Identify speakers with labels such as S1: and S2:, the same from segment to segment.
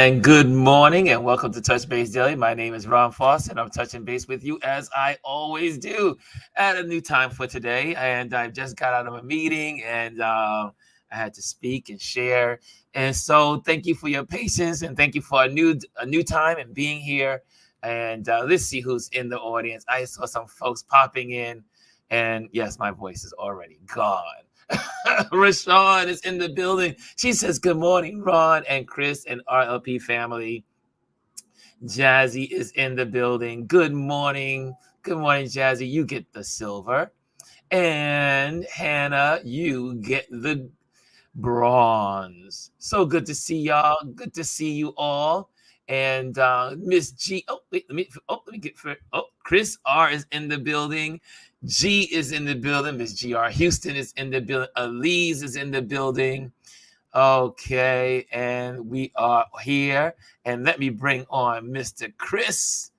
S1: And good morning and welcome to Touch Base Daily. My name is Ron Foss and I'm touching base with you as I always do at a new time for today. And I just got out of a meeting and I had to speak and share. And so thank you for your patience and thank you for a new time and being here. And let's see who's in the audience. I saw some folks popping in and yes, my voice is already gone. Rashawn is in the building. She says, good morning, Ron and Chris and RLP family. Jazzy is in the building. Good morning. Good morning, Jazzy. You get the silver. And Hannah, you get the bronze. So good to see y'all. Good to see you all. And Miss G. Oh, wait, let me get for. Oh, Chris R is in the building. G is in the building. Miss GR Houston is in the building. Elise is in the building. Okay, and we are here. And let me bring on Mr. Chris.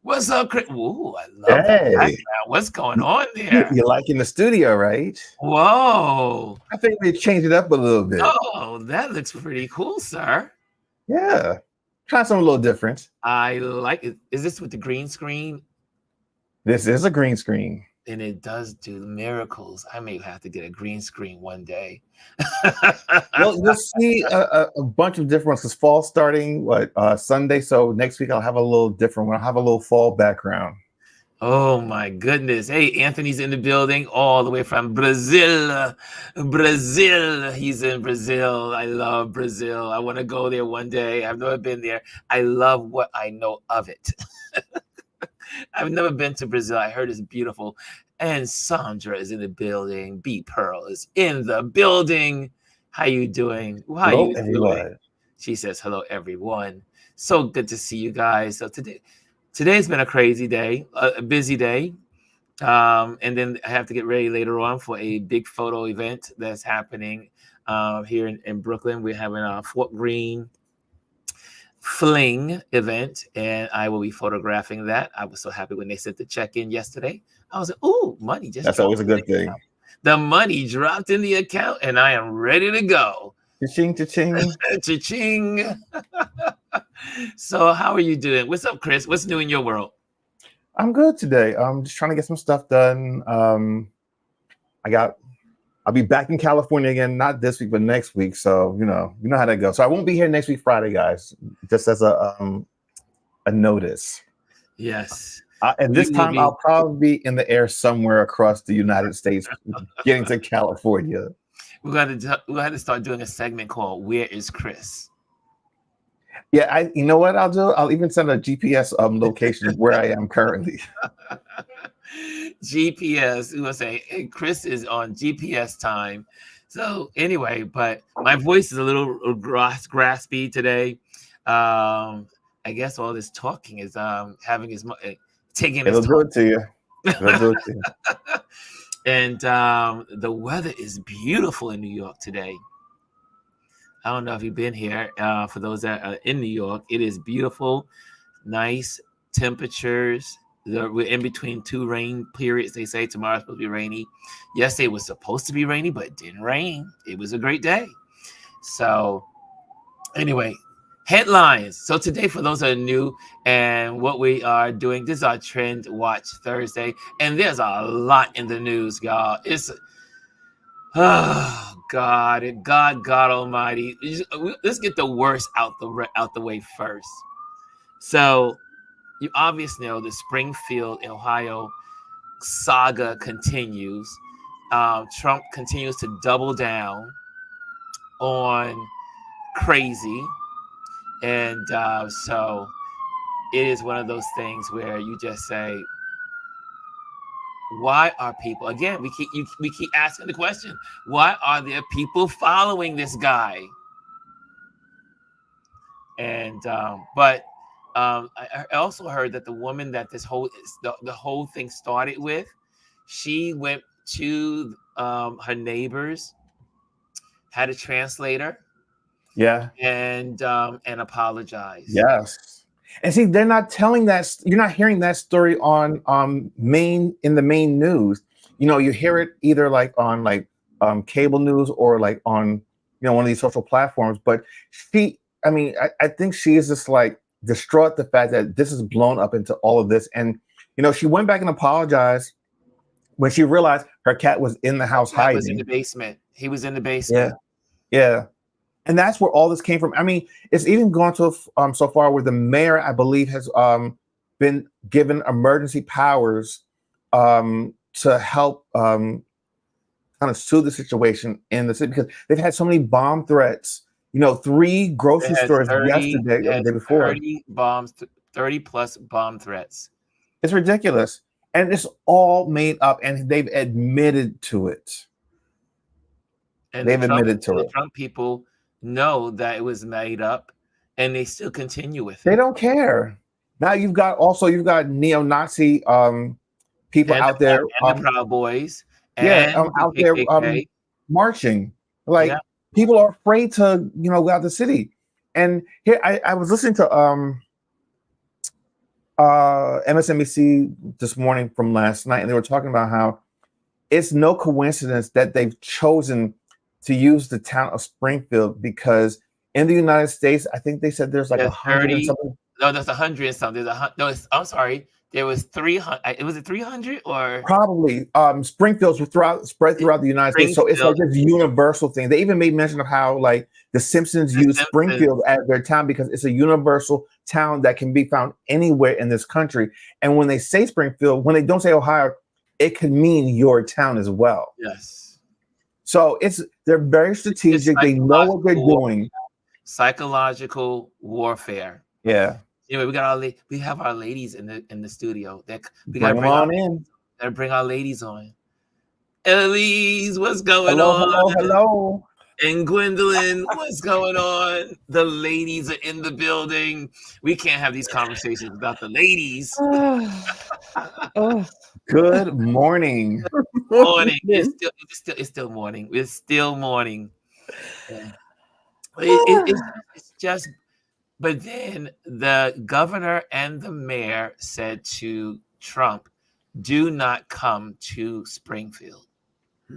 S1: What's up, Chris? Ooh, I love that background. What's going on there?
S2: You're liking the studio, right?
S1: Whoa.
S2: I think we changed it up a little bit.
S1: Oh, that looks pretty cool, sir.
S2: Yeah. Try something a little different.
S1: I like it. Is this with the green screen?
S2: This is a green screen.
S1: And it does do miracles. I may have to get a green screen one day.
S2: Well, you'll see a bunch of different ones because fall's starting Sunday. So next week I'll have a little different one. I'll have a little fall background.
S1: Oh my goodness. Hey, Anthony's in the building all the way from Brazil. Brazil. He's in Brazil. I love Brazil. I want to go there one day. I've never been there. I love what I know of it. I've never been to Brazil. I heard it's beautiful. And Sandra is in the building. B Pearl is in the building. How you doing? How
S2: hello,
S1: you
S2: everyone.
S1: doing? She says, hello, everyone. So good to see you guys. So today's been a crazy day, a busy day. And then I have to get ready later on for a big photo event that's happening here in Brooklyn. We're having a Fort Greene Fling event, and I will be photographing that. I was so happy when they sent the check in yesterday. I was like, "Ooh, money just."
S2: That's always a good thing.
S1: The money dropped in the account, and I am ready to go.
S2: Cha-ching, cha-ching,
S1: cha-ching. So, how are you doing? What's up, Chris? What's new in your world?
S2: I'm good today. I'm just trying to get some stuff done. I'll be back in California again, not this week, but next week. So, you know how that goes. So I won't be here next week, Friday, guys, just as a notice.
S1: Yes.
S2: And this time I'll probably be in the air somewhere across the United States, getting to California.
S1: We're going to start doing a segment called Where is Chris?
S2: Yeah, you know what I'll do? I'll even send a GPS location where I am currently.
S1: GPS, we will say, hey, Chris is on GPS time. So anyway, but my voice is a little graspy today. I guess all this talking is taking its
S2: It'll do it to you. It'll do it to you.
S1: And the weather is beautiful in New York today. I don't know if you've been here. For those that are in New York, it is beautiful, nice temperatures. We're in between two rain periods. They say tomorrow's supposed to be rainy. Yesterday it was supposed to be rainy, but it didn't rain. It was a great day. So anyway, headlines. So today, for those that are new and what we are doing, this is our TrendWatch Thursday. And there's a lot in the news, y'all. It's, oh, God Almighty. Let's get the worst out the way first. So you obviously know the Springfield, Ohio saga continues. Trump continues to double down on crazy. And so it is one of those things where you just say, why are people, again, we keep asking the question, why are there people following this guy? And but I also heard that the woman that the whole thing started with, she went to her neighbors, had a translator, and apologize.
S2: Yes. And see, they're not telling that. You're not hearing that story on in the main news. You hear it either like on cable news or like on one of these social platforms. But I mean, I think she is just like distraught the fact that this is blown up into all of this. And, she went back and apologized when she realized her cat was in the house
S1: That was in
S2: hiding.
S1: the basement. He was in the basement.
S2: Yeah. And that's where all this came from. I mean, it's even gone to so far where the mayor, I believe, has been given emergency powers to help kind of soothe the situation in the city, because they've had so many bomb threats. 3 grocery stores yesterday or the day before.
S1: 30 plus bomb threats.
S2: It's ridiculous. And it's all made up, and they've admitted to it.
S1: And the Trump people know that it was made up, and they still continue with it.
S2: They don't care. Now you've got neo-Nazi people out there,
S1: and the Proud Boys,
S2: out there marching. Like, people are afraid to go out the city. And here I was listening to MSNBC this morning from last night, and they were talking about how it's no coincidence that they've chosen to use the town of Springfield, because in the United States, I think they said there's like 100 and something.
S1: No, there's 100 and something. I'm sorry. There was 300. Was it 300 or
S2: probably? Springfield's spread throughout the United States, so it's like this universal thing. They even made mention of how like the Simpsons use Springfield as their town because it's a universal town that can be found anywhere in this country. And when they say Springfield, when they don't say Ohio, it could mean your town as well.
S1: Yes.
S2: So they're very strategic. They know what they're doing.
S1: Psychological warfare.
S2: Yeah.
S1: Anyway, we have our ladies in the studio. We
S2: gotta bring on in.
S1: Gotta bring our ladies on. Elise, what's going on?
S2: Hello.
S1: And Gwendolyn, what's going on? The ladies are in the building. We can't have these conversations without the ladies.
S2: Good morning.
S1: Morning. It's still morning. It's still morning. Yeah. It's just. But then the governor and the mayor said to Trump, "Do not come to Springfield."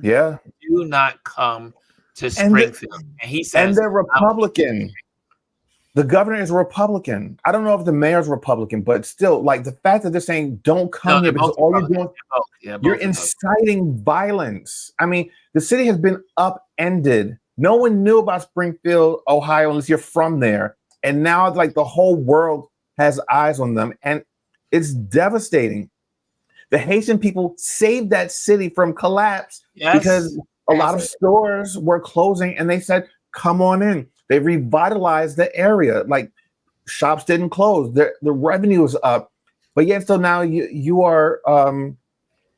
S2: Yeah.
S1: Do not come to Springfield. And he says,
S2: and they're Republican. The governor is Republican. I don't know if the mayor's Republican, but still, like the fact that they're saying don't come here because all you're doing, you're inciting violence. I mean, the city has been upended. No one knew about Springfield, Ohio, unless you're from there. And now, like, the whole world has eyes on them, and it's devastating. The Haitian people saved that city from collapse because a lot of stores were closing, and they said, "Come on in." They revitalized the area. Like, shops didn't close. The revenue is up, but yet still now you are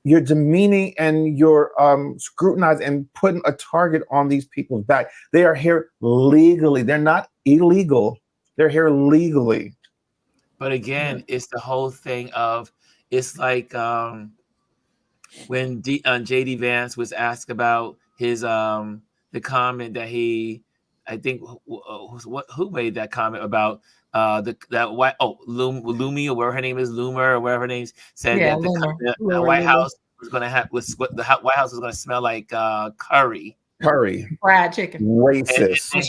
S2: you're demeaning and you're scrutinizing and putting a target on these people's back. They are here legally. They're not illegal. They're here legally.
S1: But again, it's the whole thing of, it's like when J.D. Vance was asked about his the comment that I think who made that comment about Lumi, or whatever her name is, Loomer, or whatever her name is, said that the White House was going to have the White House was going to smell like curry.
S3: Fried chicken.
S2: Racist.
S1: And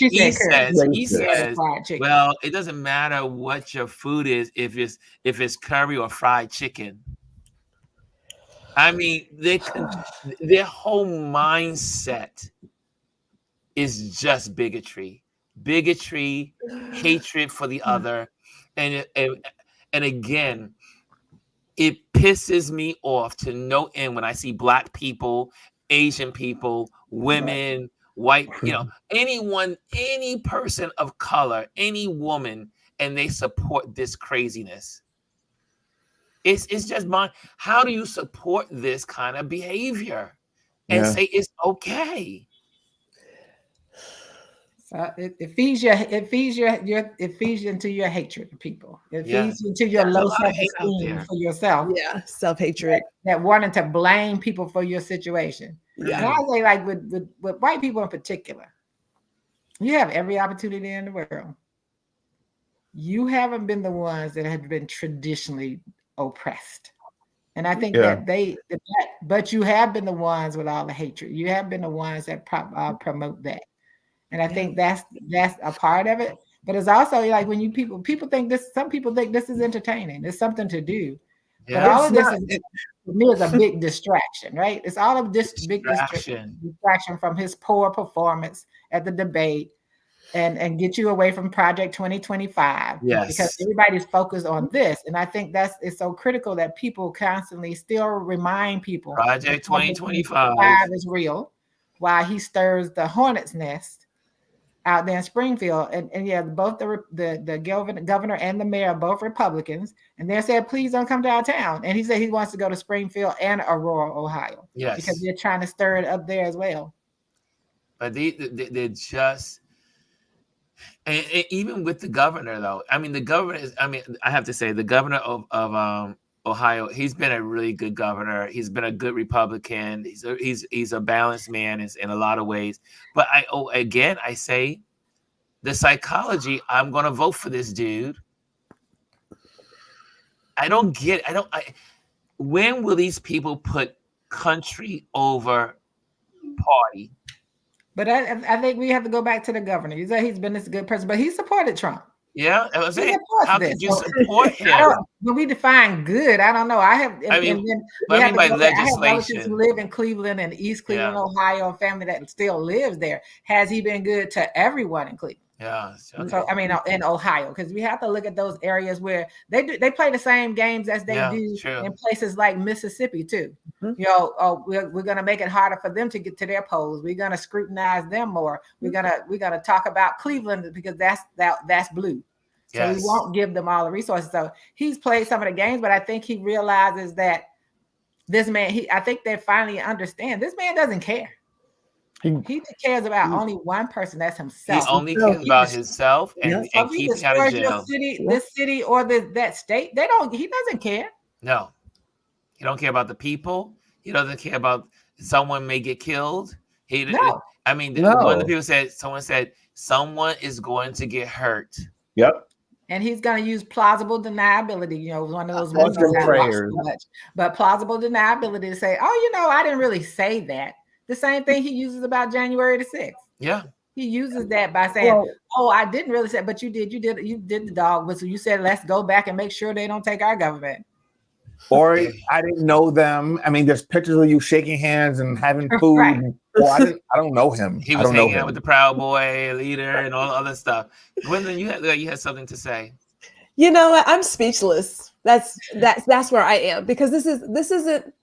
S1: he says, well, it doesn't matter what your food is if it's curry or fried chicken. I mean, their whole mindset is just bigotry, hatred for the other, and again, it pisses me off to no end when I see Black people, Asian people, women, white, anyone, any person of color, any woman, and they support this craziness. It's just how do you support this kind of behavior and say it's okay?
S3: It feeds you into your hatred of people. It feeds you into your low self-esteem for yourself.
S4: Yeah, self-hatred.
S3: That wanting to blame people for your situation. Yeah. And I say, like with white people in particular, you have every opportunity in the world. You haven't been the ones that have been traditionally oppressed. And I think but you have been the ones with all the hatred. You have been the ones that promote that. And I think that's a part of it. But it's also like when people think this, some people think this is entertaining. It's something to do. Yeah, but all of this for me is a big distraction, right? It's all of this big distraction from his poor performance at the debate and get you away from Project 2025.
S1: Yes.
S3: Because everybody's focused on this. And I think it's so critical that people constantly still remind people
S1: Project 2025
S3: is real, while he stirs the hornet's nest out there in Springfield. And yeah, both the governor and the mayor are both Republicans. And they said, please don't come to our town. And he said he wants to go to Springfield and Aurora, Ohio.
S1: Yes.
S3: Because they're trying to stir it up there as well.
S1: But they're just, and even with the governor, though, I mean, the governor is, I mean, I have to say, the governor of Ohio, he's been a really good governor. He's been a good Republican. He's a balanced man in a lot of ways. But I say the psychology, I'm going to vote for this dude. When will these people put country over party?
S3: But I think we have to go back to the governor. You said he's been this good person, but he supported Trump.
S1: Yeah, I was saying, how could you support him?
S3: When we define good, I don't know. I have
S1: by legislation.
S3: I have relatives who live in Cleveland and East Cleveland, Ohio, a family that still lives there. Has he been good to everyone in Cleveland?
S1: Yeah. Okay.
S3: So I mean, in Ohio, because we have to look at those areas where they play the same games as they do in places like Mississippi too. Mm-hmm. You know, we're gonna make it harder for them to get to their polls. We're gonna scrutinize them more. We're gonna talk about Cleveland because that's blue. So we won't give them all the resources. So he's played some of the games, but I think he realizes that this man, I think they finally understand this man doesn't care. He cares about only one person, that's himself.
S1: He only cares about himself and keeps out of jail.
S3: This city or that state, he doesn't care.
S1: No. He don't care about the people. He doesn't care about someone may get killed. One of the people said someone is going to get hurt.
S2: Yep.
S3: And he's going to use plausible deniability, you know, one of those ones but plausible deniability to say, I didn't really say that. The same thing he uses about January the 6th.
S1: Yeah.
S3: He uses that by saying, I didn't really say, but you did the dog whistle. You said, let's go back and make sure they don't take our government.
S2: Or I didn't know them. I mean, there's pictures of you shaking hands and having food. Right. I don't know him.
S1: He was hanging out with the Proud Boy leader and all the other stuff. Gwendolyn, you had something to say.
S4: You know what? I'm speechless. That's where I am, because this isn't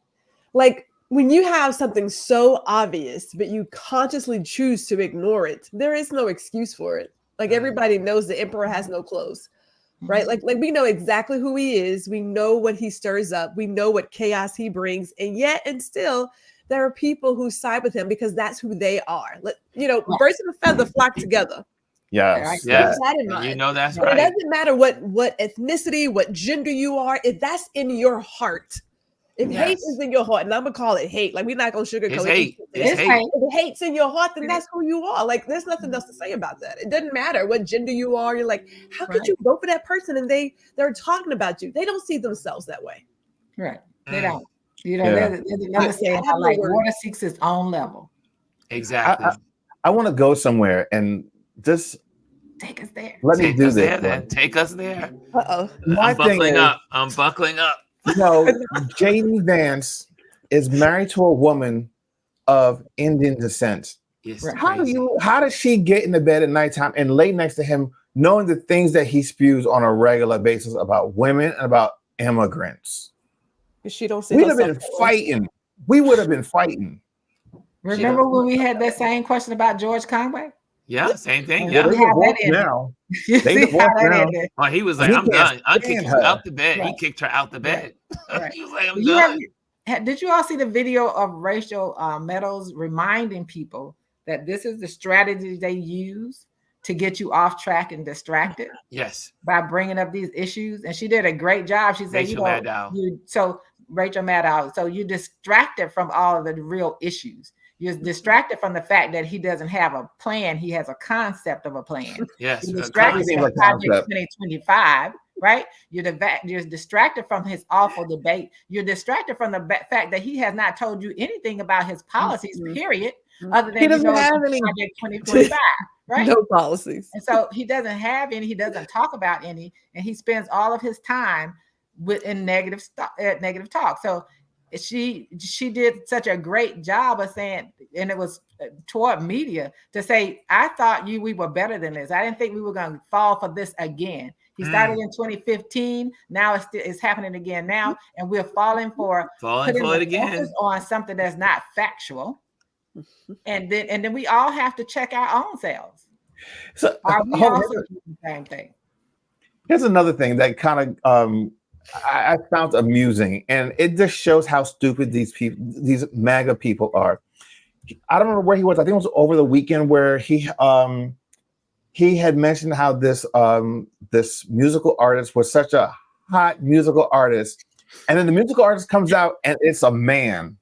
S4: like when you have something so obvious, but you consciously choose to ignore it. There is no excuse for it. Like everybody knows the emperor has no clothes. Right? Like we know exactly who he is. We know what he stirs up. We know what chaos he brings. And still there are people who side with him because that's who they are. Birds of a feather flock together.
S2: Yes.
S1: Yes. You know that's right.
S4: It doesn't matter what ethnicity, what gender you are, if that's in your heart. If hate is in your heart, and I'm gonna call it hate, like we're not gonna sugarcoat it. If hate's in your heart, then that's who you are. Like there's nothing else to say about that. It doesn't matter what gender you are. You're like, how could you vote for that person? And they're talking about you. They don't see themselves that way.
S3: Right. They don't. There's another saying how like water seeks its own level.
S1: Exactly.
S2: I want to go somewhere and just
S3: take us there.
S2: Let me do this.
S1: Then take us there.
S4: Uh-oh.
S1: I'm buckling up.
S2: J.D. Vance is married to a woman of Indian descent.
S1: Yes.
S2: How does she get into bed at nighttime and lay next to him, knowing the things that he spews on a regular basis about women and about immigrants?
S4: She don't see.
S2: We would have been fighting.
S3: Remember when we had that same question about George Conway?
S1: Yeah, same thing. Yeah,
S2: they divorced now. They divorced now.
S1: Well, he was like, "I'm done. I kicked her out the bed." Right. He kicked her out the bed. Right. He was like, "I'm done."
S3: Did you all see the video of Rachel Meadows reminding people that this is the strategy they use to get you off track and distracted?
S1: Yes.
S3: By bringing up these issues, and she did a great job. She said, Rachel Maddow. So you're distracted from all of the real issues. You're distracted from the fact that he doesn't have a plan. He has a concept of a plan.
S1: Yes.
S3: You're distracted from Project 2025, right? You're distracted from his awful debate. You're distracted from the fact that he has not told you anything about his policies, period, other than Project 2025, right?
S4: No policies.
S3: And so he doesn't have any, he doesn't talk about any, and he spends all of his time in negative talk. So she did such a great job of saying, and it was toward media to say, I thought we were better than this. I didn't think we were going to fall for this again. He started in 2015. Now it's happening again now, and we're falling for it again on something that's not factual. And then we all have to check our own selves.
S2: So
S3: are we also doing the same thing?
S2: Here's another thing that kind of I found amusing, and it just shows how stupid these MAGA people are. I don't remember where he was. I think it was over the weekend where he had mentioned how this musical artist was such a hot musical artist, and then the musical artist comes out and it's a man.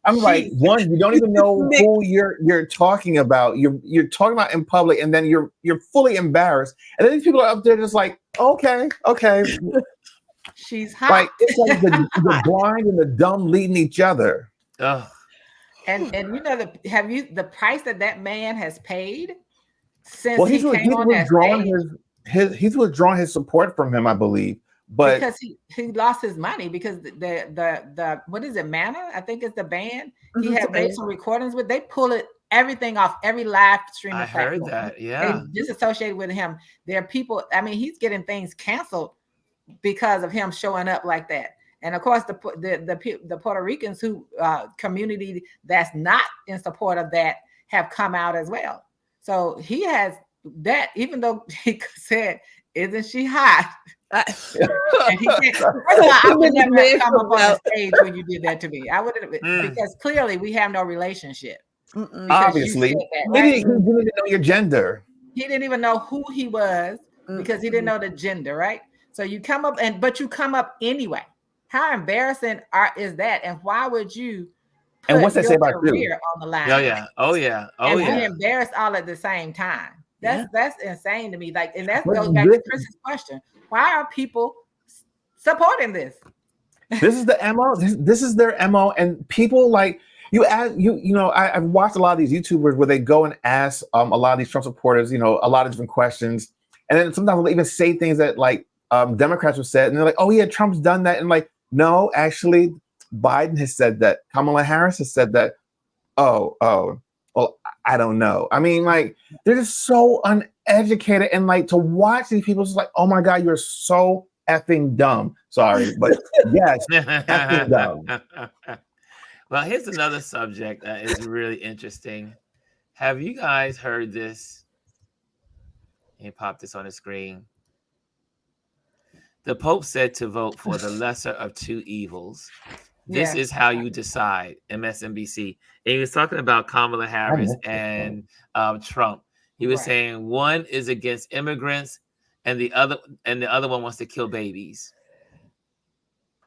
S2: I'm like, one, you don't even know who you're talking about. You're talking about in public, and then you're fully embarrassed. And then these people are up there just like, okay.
S3: She's hot.
S2: Like it's like the blind and the dumb leading each other.
S1: Ugh.
S3: And you know the price that man has paid since
S2: he's withdrawn his support from him, I believe. But
S3: because he lost his money because the what is it, Mana? I think it's the band. He had made some recordings with. They pull everything off every live streaming platform.
S1: Heard that. Yeah.
S3: They disassociated with him. There are people. I mean, he's getting things canceled because of him showing up like that. And of course, the Puerto Ricans who community that's not in support of that have come out as well. So he has that, even though he said, "Isn't she hot?" And he said, first of all, I would never have come up on the stage when you did that to me. I would because clearly we have no relationship.
S2: Obviously,
S3: right?
S2: He didn't even know your gender.
S3: He didn't even know who he was because he didn't know the gender, right? So you come up but you come up anyway. How embarrassing is that? And why would you put
S2: and what's that say about
S3: career on the line?
S1: Oh yeah.
S3: Be embarrassed all at the same time. That's insane to me. Like, and that goes back to Chris's question. Why are people supporting this?
S2: This is the MO. This is their MO, and people like I've watched a lot of these YouTubers where they go and ask a lot of these Trump supporters, a lot of different questions, and then sometimes they'll even say things that like Democrats have said, and they're like, "Oh yeah, Trump's done that," and like, no, actually, Biden has said that. Kamala Harris has said that. Oh, well, I don't know. I mean, like, they're just so uneducated, and like to watch these people, it's like, oh my God, you're so effing dumb. Sorry, but yes, effing dumb.
S1: Well, here's another subject that is really interesting. Have you guys heard this? Let me pop this on the screen. The Pope said to vote for the lesser of two evils. This is how you decide, MSNBC. And he was talking about Kamala Harris and Trump. He was saying one is against immigrants and the other one wants to kill babies.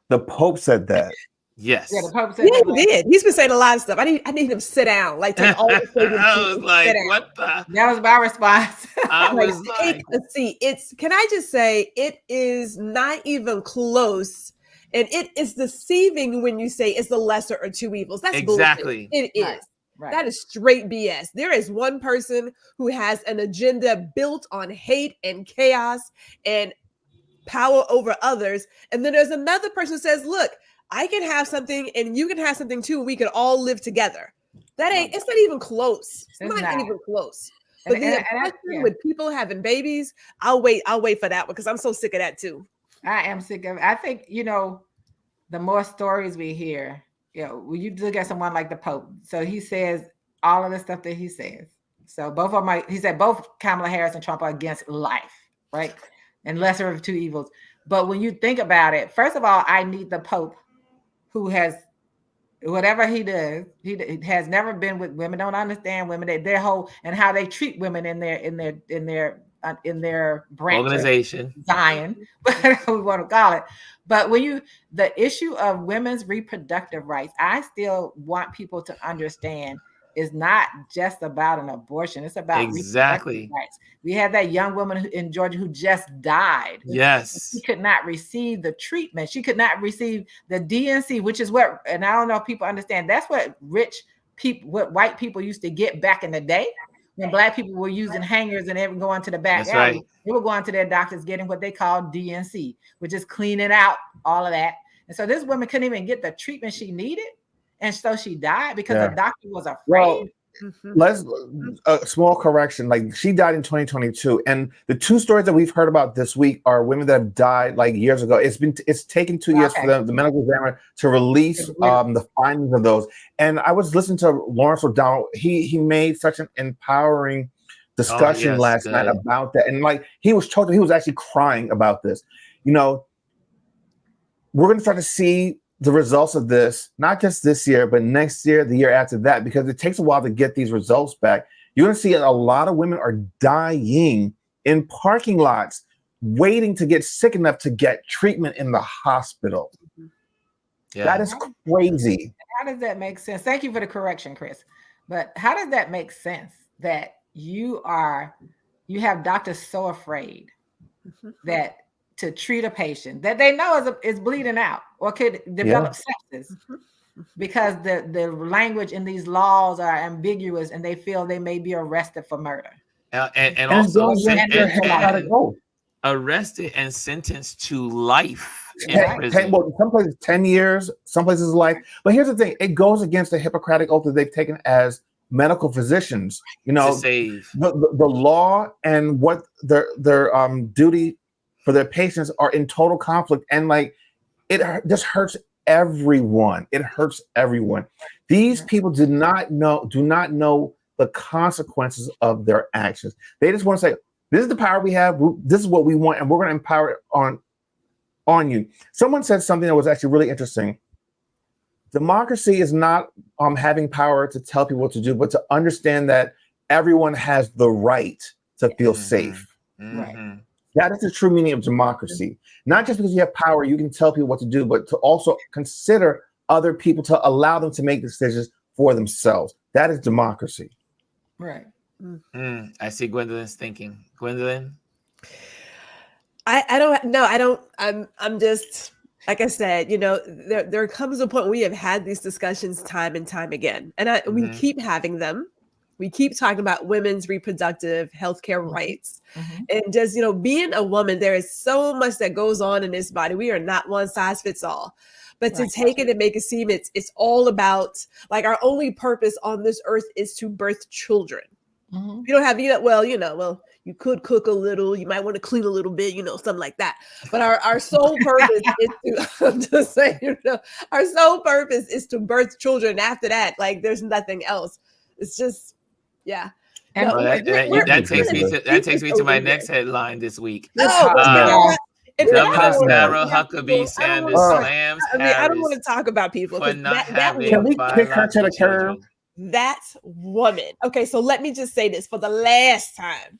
S2: The Pope said that.
S1: Yes.
S3: Yeah, the Pope said that.
S4: He did. He's been saying a lot of stuff. I need him to sit down. Like, take all the
S1: I was like, what the?
S3: That was my response.
S1: I was like,
S4: take a seat. Can I just say, it is not even close. And it is deceiving when you say it's the lesser of two evils. That's
S1: exactly
S4: bullshit. It is. Right. That is straight BS. There is one person who has an agenda built on hate and chaos and power over others. And then there's another person who says, look, I can have something and you can have something too. And we can all live together. It's not even close. It's not even close. But with people having babies, I'll wait for that one because I'm so sick of that too.
S3: I am sick of it. I think, the more stories we hear, when you look at someone like the Pope, so he says all of the stuff that he says. So both of them, he said both Kamala Harris and Trump are against life, right? And lesser of two evils. But when you think about it, first of all, I need the Pope who has, whatever he does, he has never been with women, don't understand women, their whole, and how they treat women in their branch
S1: organization,
S3: Zion, whatever we want to call it. But the issue of women's reproductive rights, I still want people to understand is not just about an abortion. It's about
S1: exactly
S3: rights. We had that young woman in Georgia who just died.
S1: Yes.
S3: She could not receive the treatment. She could not receive the DNC, which is what, and I don't know if people understand, that's what white people used to get back in the day. when Black people were using hangers and they were going to the back alley, they were going to their doctors getting what they call DNC, which is cleaning out all of that. And so this woman couldn't even get the treatment she needed. And so she died because the doctor was afraid.
S2: Well, let's a small correction. Like, she died in 2022, and the two stories that we've heard about this week are women that have died like years ago. It's taken 2 years for the medical examiner to release the findings of those. And I was listening to Lawrence O'Donnell. He made such an empowering discussion last night about that, and like he was actually crying about this. You know, we're going to start to see the results of this, not just this year, but next year, the year after that, because it takes a while to get these results back. You're going to see a lot of women are dying in parking lots, waiting to get sick enough to get treatment in the hospital. Yeah. That is crazy.
S3: How does that make sense? Thank you for the correction, Chris. But how does that make sense that you have doctors so afraid that to treat a patient that they know is bleeding out or could develop sepsis because the language in these laws are ambiguous and they feel they may be arrested for murder.
S1: And also arrested and sentenced to life in prison.
S2: Well, some places 10 years, some places life. But here's the thing, it goes against the Hippocratic oath that they've taken as medical physicians. You know, the law and what their duty for their patients are in total conflict, and like it just hurts everyone. It hurts everyone. These people do not know the consequences of their actions. They just want to say, this is the power we have, this is what we want, and we're going to empower it on you. Someone said something that was actually really interesting. Democracy is not having power to tell people what to do, but to understand that everyone has the right to feel safe.
S3: Right.
S2: That is the true meaning of democracy. Not just because you have power, you can tell people what to do, but to also consider other people, to allow them to make decisions for themselves. That is democracy.
S3: Right.
S1: I see Gwendolyn's thinking. Gwendolyn?
S4: I don't. I'm just, like I said, you know, there comes a point where we have had these discussions time and time again. And we keep having them. We keep talking about women's reproductive healthcare rights. And just, you know, being a woman, there is so much that goes on in this body. We are not one size fits all. But to take it and make it seem it's all about, like, our only purpose on this earth is to birth children. You don't have, you could cook a little, you might want to clean a little bit, you know, something like that. But our sole purpose is to, I'm just saying, you know, our sole purpose is to birth children. After that, like, there's nothing else. It's just, yeah.
S1: And that takes me to my next headline this week.
S4: Governor
S1: Sarah Huckabee Sanders slams Harris.
S4: I don't want to talk about people.
S1: Can
S2: we kick her to the curb?
S4: That woman. Okay, so let me just say this for the last time.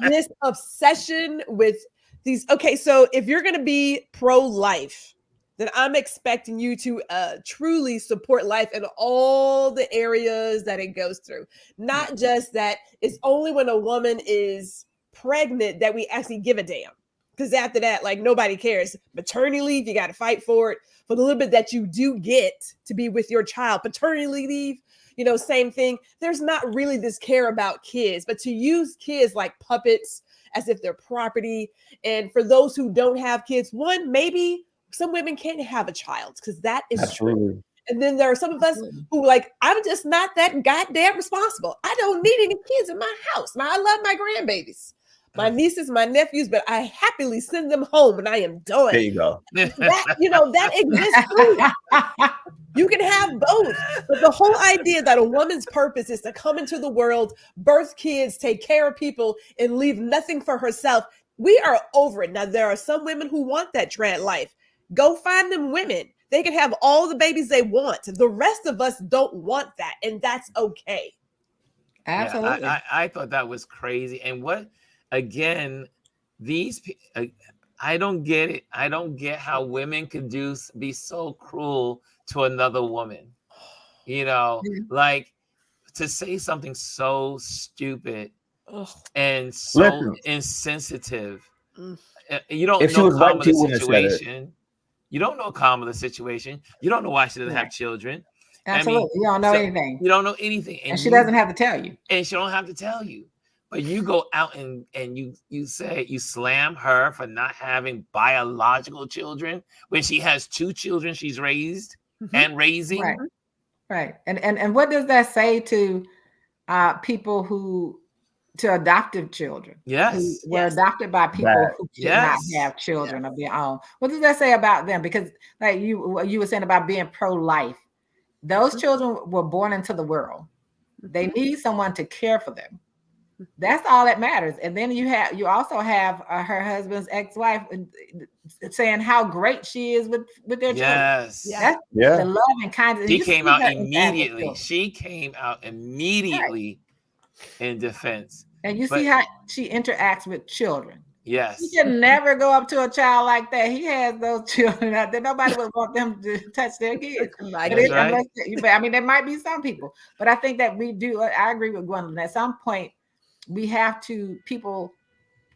S4: This obsession with these. Okay, so if you're going to be pro-life, then I'm expecting you to truly support life in all the areas that it goes through. Not just that it's only when a woman is pregnant that we actually give a damn. Because after that, like, nobody cares. Maternity leave, you got to fight for it. For the little bit that you do get to be with your child. Paternity leave, you know, same thing. There's not really this care about kids, but to use kids like puppets as if they're property. And for those who don't have kids, maybe some women can't have a child because that is true. And then there are some of us who, like, I'm just not that goddamn responsible. I don't need any kids in my house. Now, I love my grandbabies, my nieces, my nephews, but I happily send them home and I am done.
S2: There you go.
S4: That exists too. You can have both. But the whole idea that a woman's purpose is to come into the world, birth kids, take care of people, and leave nothing for herself, we are over it. Now, there are some women who want that trad life. Go find them women. They can have all the babies they want. The rest of us don't want that, and that's okay.
S3: Absolutely.
S1: Yeah, I thought that was crazy. And what, again, I don't get it. I don't get how women could be so cruel to another woman. You know, like, to say something so stupid and so insensitive. You don't know Kamala's situation. You don't know Kamala's situation. You don't know why she doesn't have children.
S3: Absolutely.
S1: I mean,
S3: you don't know anything.
S1: You don't know anything.
S3: And she doesn't have to tell you.
S1: And she don't have to tell you. But you go out and you say you slam her for not having biological children when she has 2 children she's raised and raising.
S3: Right. Right. And what does that say to people to adoptive children?
S1: Yes.
S3: Who were adopted by people who did not have children of their own. What does that say about them? Because like you were saying about being pro-life, those children were born into the world. They need someone to care for them. That's all that matters. And then you also have her husband's ex-wife saying how great she is with their children.
S1: Yes.
S3: That's the love and kindness.
S1: She came out immediately. She came out immediately in defense.
S3: And you see how she interacts with children.
S1: Yes.
S3: He can never go up to a child like that. He has those children out there. Nobody would want them to touch their kids. I mean, there might be some people, but I think that we do. I agree with Gwendolyn. At some point, people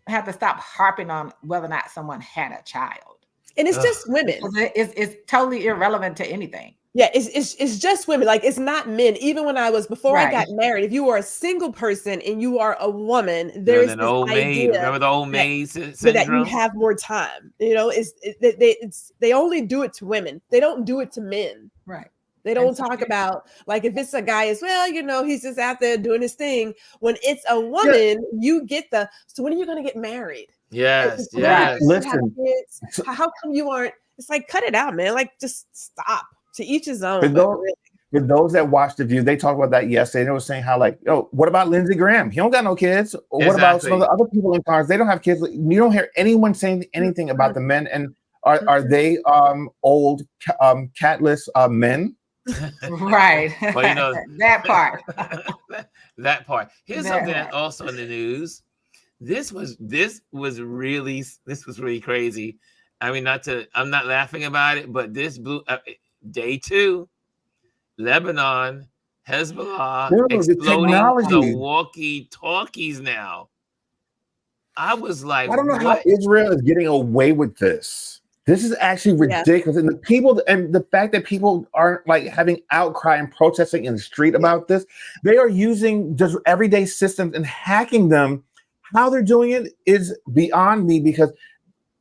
S3: have to stop harping on whether or not someone had a child.
S4: And it's just women.
S3: It's totally irrelevant to anything.
S4: Yeah, it's just women. Like, it's not men. Even when before I got married, if you were a single person and you are a woman, there is this idea.
S1: Remember the old maid syndrome?
S4: That you have more time. You know, they only do it to women. They don't do it to men.
S3: Right.
S4: They don't talk about, like, if it's a guy as well, you know, he's just out there doing his thing. When it's a woman, you get so when are you going to get married?
S1: Yes.
S2: Listen.
S4: How come you aren't? It's like, cut it out, man. Like, just stop. To each his own.
S2: For those that watched The View, they talked about that yesterday. They were saying how, like, what about Lindsey Graham? He don't got no kids. Or what about some of the other people in cars? They don't have kids. You don't hear anyone saying anything about the men. And are they old catless men?
S3: Right.
S1: Well, you know
S3: that part.
S1: that part. Here's something that's also in the news. This was really crazy. I mean, I'm not laughing about it, but this blew day 2, Lebanon, Hezbollah exploding the walkie-talkies now. I was like,
S2: I don't know how Israel is getting away with this. This is actually ridiculous. And the fact that people aren't like having outcry and protesting in the street about this, they are using just everyday systems and hacking them. How they're doing it is beyond me, because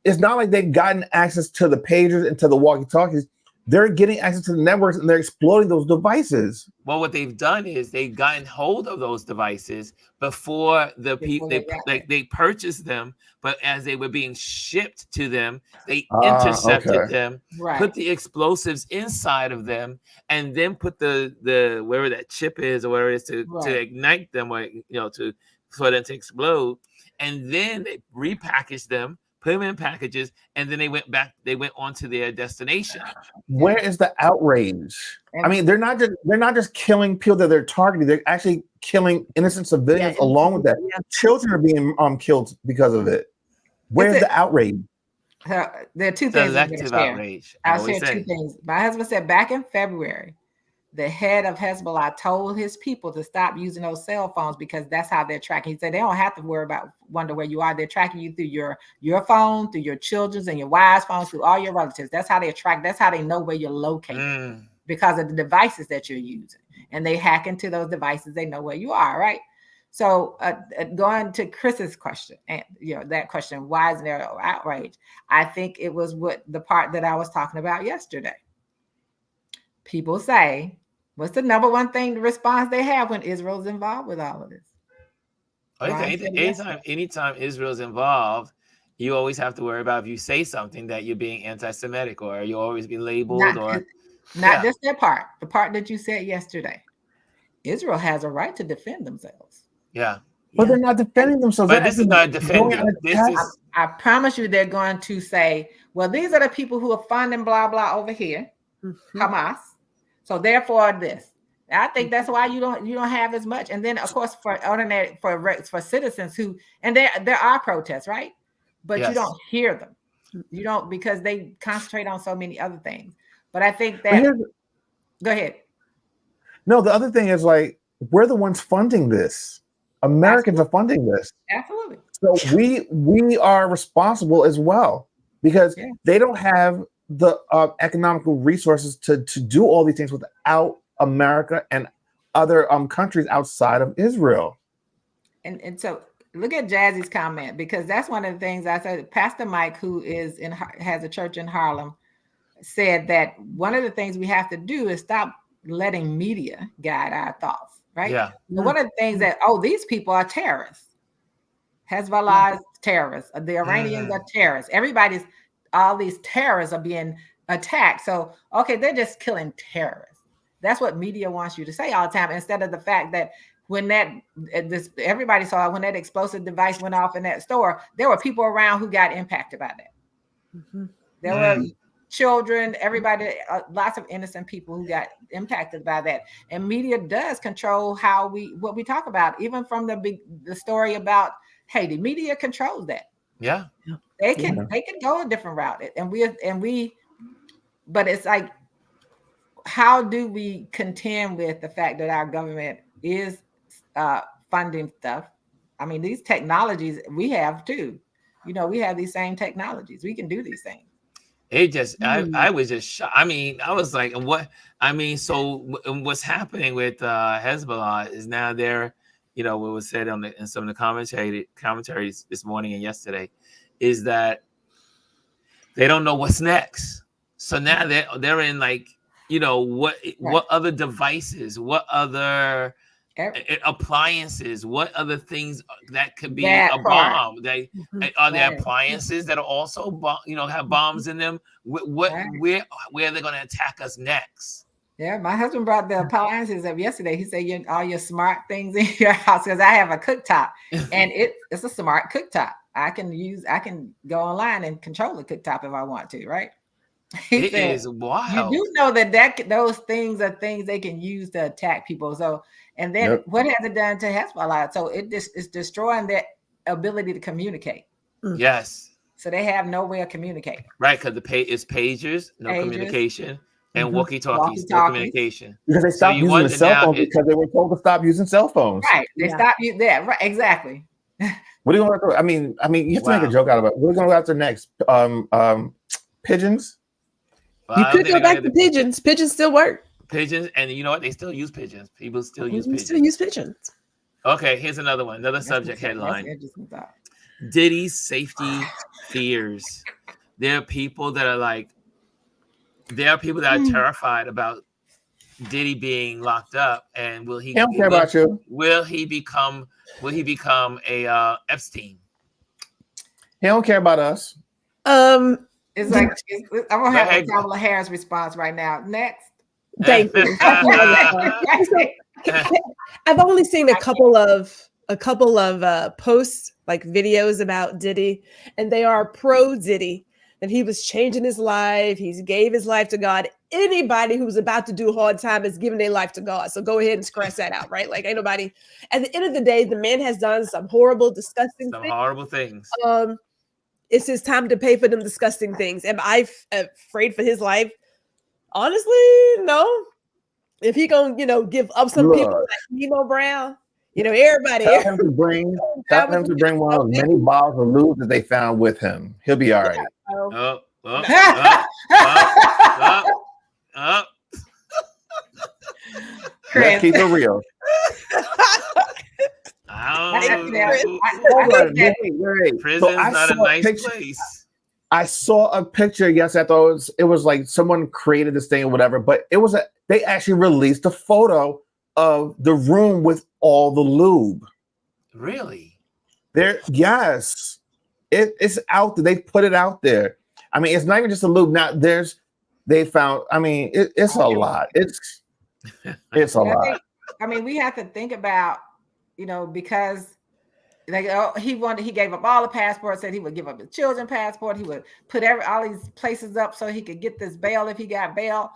S2: it's not like they've gotten access to the pagers and to the walkie-talkies. They're getting access to the networks and they're exploiting those devices.
S1: Well, what they've done is they've gotten hold of those devices before the people they purchased them, but as they were being shipped to them, they intercepted them, put the explosives inside of them, and then put the wherever that chip is or wherever it is to ignite them, or for them to explode, and then they repackaged them, put them in packages, and then they went on to their destination.
S2: Where is the outrage? I mean, they're not just killing people that they're targeting, they're actually killing innocent civilians along with that. Children are being killed because of it. Where's the outrage?
S3: There are 2 things.
S1: Selective outrage.
S3: I'll share 2 things. My husband said back in February, the head of Hezbollah told his people to stop using those cell phones because that's how they're tracking. He said they don't have to wonder where you are. They're tracking you through your phone, through your children's and your wife's phones, through all your relatives. That's how they track. That's how they know where you're located because of the devices that you're using. And they hack into those devices. They know where you are, right? So going to Chris's question, and that question, why isn't there outrage? I think it was the part that I was talking about yesterday. People say, what's the number one thing, the response they have when Israel's involved with all of this?
S1: Anytime Israel's involved, you always have to worry about if you say something that you're being anti-Semitic, or you always be labeled.
S3: Not just that part, the part that you said yesterday. Israel has a right to defend themselves.
S1: Yeah.
S2: But they're not defending themselves.
S1: But this is not defending.
S3: I promise you they're going to say, well, these are the people who are funding blah, blah over here, Hamas. So therefore this. I think that's why you don't have as much. And then of course for ordinary for citizens who, and there are protests, right? But you don't hear them. You don't, because they concentrate on so many other things. But I think that go ahead.
S2: No, the other thing is, like, we're the ones funding this. Americans are funding this.
S3: Absolutely.
S2: So we are responsible as well, because they don't have the economical resources to do all these things without America and other countries outside of Israel.
S3: And so look at Jazzy's comment, because that's one of the things I said. Pastor Mike, who has a church in Harlem, said that one of the things we have to do is stop letting media guide our thoughts, right?
S1: Yeah.
S3: And one of the things that, these people are terrorists. HEZBOLLAH is terrorists. The Iranians are terrorists. All these terrorists are being attacked. So, okay, they're just killing terrorists. That's what media wants you to say all the time, instead of the fact that when everybody saw when that explosive device went off in that store, there were people around who got impacted by that. Mm-hmm. There were children, everybody, lots of innocent people who got impacted by that. And media does control what we talk about, even from the story about Haiti. Media controls that.
S1: Yeah,
S3: they can go a different route, but it's like, how do we contend with the fact that our government is funding stuff? I mean, these technologies we have too. We have these same technologies. We can do these things.
S1: I was just shocked. I mean, I was like, what? I mean, so what's happening with HEZBOLLAH is now they're, what was said in some of the commentaries this morning and yesterday, is that they don't know what's next. So now they're in like, what other devices, what other appliances, what other things that could be a bomb? Are there appliances that are also have bombs in them? Where are they going to attack us next?
S3: Yeah, my husband brought the appliances up yesterday. He said all your smart things in your house, because I have a cooktop and it's a smart cooktop. I can go online and control the cooktop if I want to, right?
S1: It is wild.
S3: You do know that those things are things they can use to attack people. So, and then what has it done to HEZBOLLAH? So it's destroying their ability to communicate.
S1: Yes.
S3: So they have no way of communicating.
S1: Right, because it's pagers, no communication, and walkie-talkies, no communication.
S2: Because they stopped using the cell phone because they were told to stop using cell phones.
S3: Right. They stopped using that. Right. Exactly.
S2: What are you going to do? I mean, you have to make a joke out of it. What are we going to go after next? Pigeons?
S4: Well, you could go back to pigeons. Pigeons still work.
S1: Pigeons, and you know what? They still use pigeons. People still use pigeons.
S4: Still use pigeons.
S1: Okay, here's another one. Another subject headline. Diddy's safety fears. There are people that are terrified about Diddy being locked up, and will he?
S2: Don't care about you.
S1: Will he become a Epstein?
S2: He don't care about us.
S3: It's like I'm gonna have Kamala Harris response right now. Next.
S4: Thank you. I've only seen a couple of posts, like videos about Diddy, and they are pro Diddy. And he was changing his life. He gave his life to God. Anybody who's about to do hard time is giving their life to God. So go ahead and scratch that out, right? Like, ain't nobody. At the end of the day, the man has done some horrible, disgusting things.
S1: Horrible things.
S4: It's his time to pay for them disgusting things. Am I afraid for his life? Honestly, no. If he gonna, give up some people like Nemo Brown, everybody.
S2: Tell him to bring one of the many bottles of lube that they found with him. He'll be all right. Let's keep it real.
S1: Prison's not a nice place.
S2: I saw a picture. Yes, I thought it was like someone created this thing or whatever, but they actually released a photo of the room with all the lube.
S1: Really?
S2: Yes. It's out there. They put it out there. I mean, it's not even just a lube. Now they found, I mean, it's a lot. It's a lot.
S3: I mean, we have to think about, because he gave up all the passports, said he would give up his children's passport. He would put all these places up so he could get this bail if he got bail.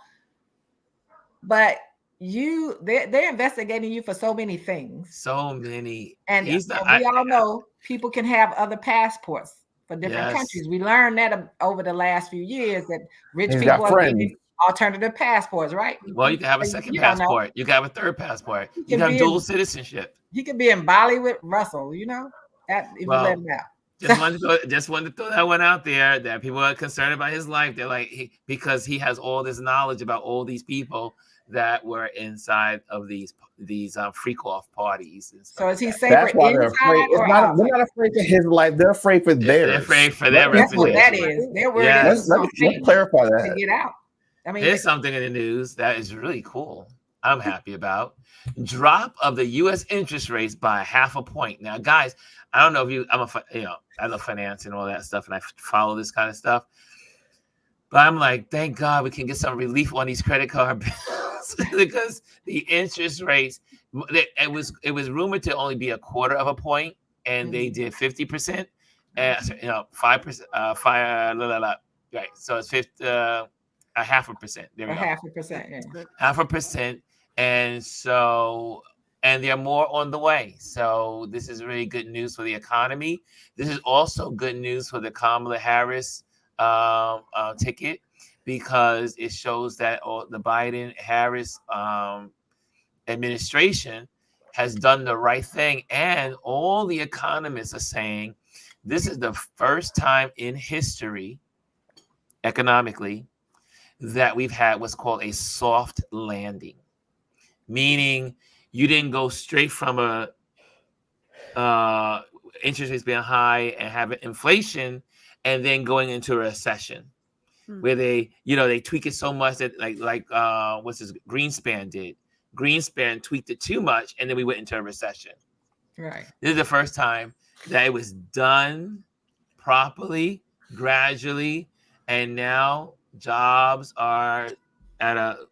S3: But they're investigating you for so many things.
S1: So many.
S3: And we all know people can have other passports for different countries. We learned that over the last few years that rich people are getting alternative passports, right?
S1: Well, you can have a second passport. You can have a third passport. You can have dual citizenship.
S3: He could be in Bali with Russell, that if you let him out.
S1: Just wanted to throw that one out there, that people are concerned about his life. They're like, because he has all this knowledge about all these people that were inside of these freak off parties. And stuff.
S3: So is he safer
S2: That's why they're
S3: inside
S2: afraid.
S3: or
S2: They're
S3: outside?
S2: not afraid for his life. They're afraid for theirs.
S1: They're afraid for their
S3: That's what that
S1: reputation.
S3: is. They're worried
S1: Yes.
S3: that
S2: Let's clarify
S3: to
S2: that.
S3: get out. I mean,
S1: Here's something in the news that is really cool. I'm happy about. Drop of the U.S. interest rates by 0.5 point. Now, guys, I don't know if I love finance and all that stuff, and I follow this kind of stuff. But I'm like, thank God we can get some relief on these credit card bills because the interest rates. It was rumored to only be 1/4 point, and they did 50%, and 5%, right? So it's 0.5%. There we go.
S3: 0.5%. Yeah.
S1: 0.5%. And so, and there are more on the way. So this is really good news for the economy. This is also good news for the Kamala Harris ticket, because it shows that the Biden-Harris administration has done the right thing. And all the economists are saying this is the first time in history, economically, that we've had what's called a soft landing. Meaning you didn't go straight from interest rates being high and having inflation and then going into a recession where they tweak it so much that like what's this Greenspan did. Greenspan tweaked it too much and then we went into a recession.
S3: Right.
S1: This is the first time that it was done properly, gradually, and now jobs are at a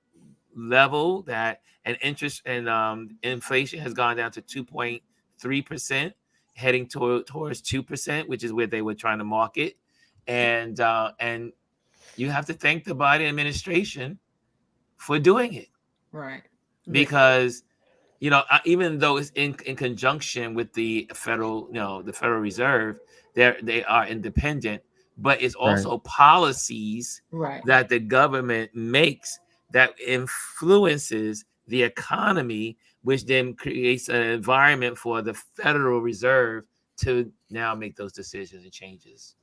S1: level that and interest and inflation has gone down to 2.3%, heading towards 2%, which is where they were trying to market. And you have to thank the Biden administration for doing it,
S3: right?
S1: Because even though it's in conjunction with the Federal Reserve, they are independent, but it's also policies that the government makes that influences the economy, which then creates an environment for the Federal Reserve to now make those decisions and changes.